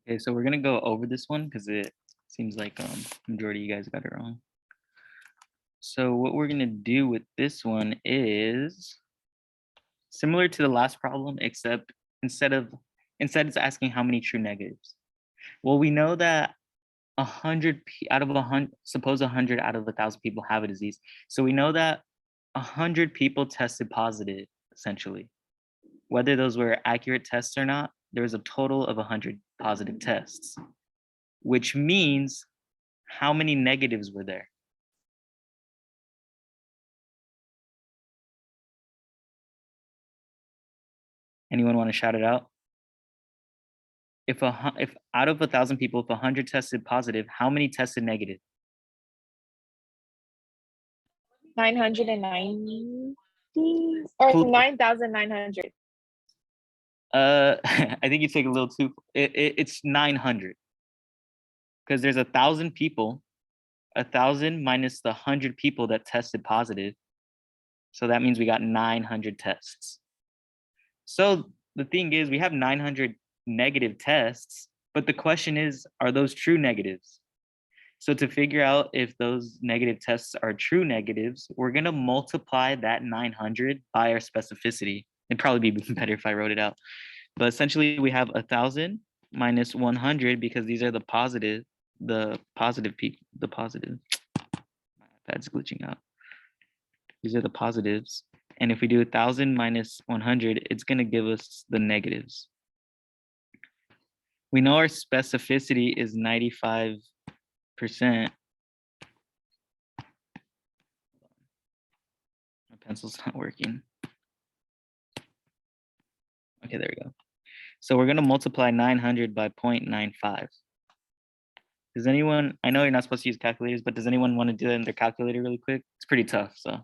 Okay, so we're gonna go over this one because it seems like majority of you guys got it wrong. So what we're gonna do with this one is similar to the last problem, except instead it's asking how many true negatives. Well, we know that 100 out of 100, suppose 100 out of 1,000 people have a disease. So we know that 100 people tested positive, essentially. Whether those were accurate tests or not, there was a total of 100 positive tests, which means how many negatives were there? Anyone want to shout it out? If out of 1,000 people, if 100 tested positive, how many tested negative? 990 or Cool. 9,900. I think you take a little too. It's 900 because there's 1,000 people. 1,000 minus the 100 people that tested positive. So that means we got 900 tests. So the thing is, we have 900 negative tests, but the question is, are those true negatives? So to figure out if those negative tests are true negatives, we're gonna multiply that 900 by our specificity. It'd probably be better if I wrote it out. But essentially we have 1,000 minus 100 because these are the positive people, the positive. My iPad's glitching out. These are the positives. And if we do 1,000 minus 100, it's gonna give us the negatives. We know our specificity is 95%. My Pencil's not working. Okay, there we go. So we're gonna multiply 900 by 0.95. Does anyone, I know you're not supposed to use calculators, but does anyone want to do it in their calculator really quick? It's pretty tough, so.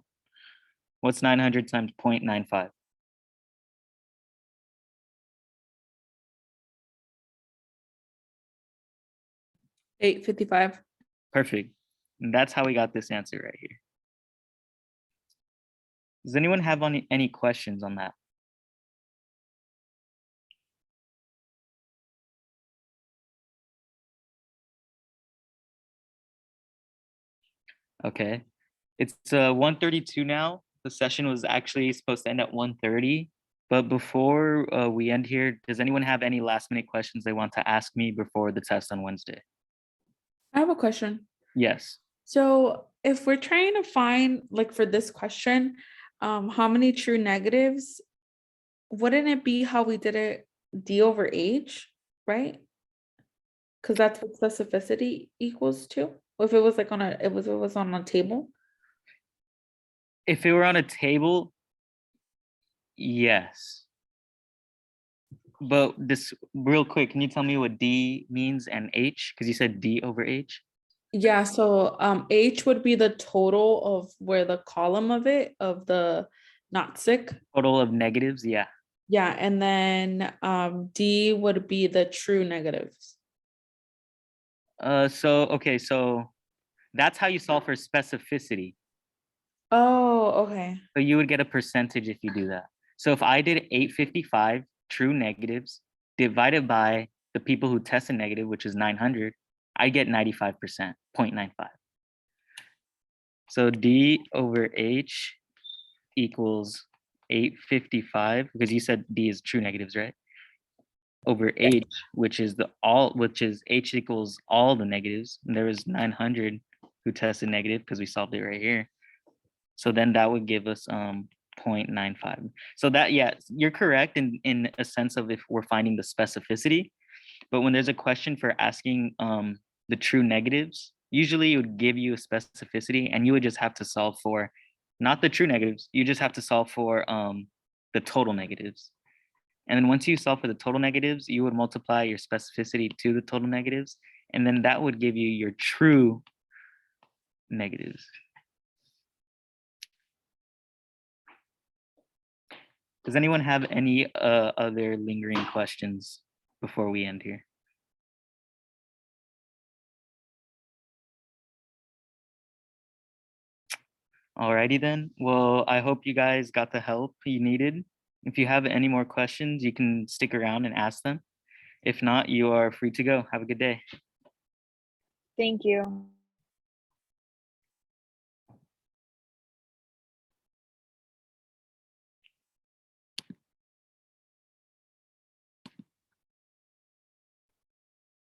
What's 900 times 0.95? $8.55. Perfect. And that's how we got this answer right here. Does anyone have any questions on that? Okay, it's 1:32 now. The session was actually supposed to end at 1:30, but before we end here, does anyone have any last minute questions they want to ask me before the test on Wednesday? I have a question. Yes. So if we're trying to find, like for this question, how many true negatives, wouldn't it be how we did it D over H, right? Because that's what specificity equals to. If it was like on a, it was on a table. If it were on a table, yes. But this real quick, can you tell me what D means and H? Because you said D over H. Yeah, so H would be the total of where the column of it of the not sick. Total of negatives, yeah. Yeah, and then D would be the true negatives. Okay, so that's how you solve for specificity. Oh, okay. So you would get a percentage if you do that. So if I did 855 true negatives divided by the people who tested negative, which is 900, I get 95%, 0.95. So D over H equals 855, because you said D is true negatives, right? Over H, which is H equals all the negatives. And there was 900 who tested negative because we solved it right here. So then that would give us 0.95. So that, yeah, you're correct in a sense of if we're finding the specificity, but when there's a question for asking the true negatives, usually it would give you a specificity and you would just have to solve for not the true negatives, you just have to solve for the total negatives. And then once you solve for the total negatives, you would multiply your specificity to the total negatives, and then that would give you your true negatives. Does anyone have any other lingering questions before we end here? Alrighty then. Well, I hope you guys got the help you needed. If you have any more questions, you can stick around and ask them. If not, you are free to go. Have a good day. Thank you.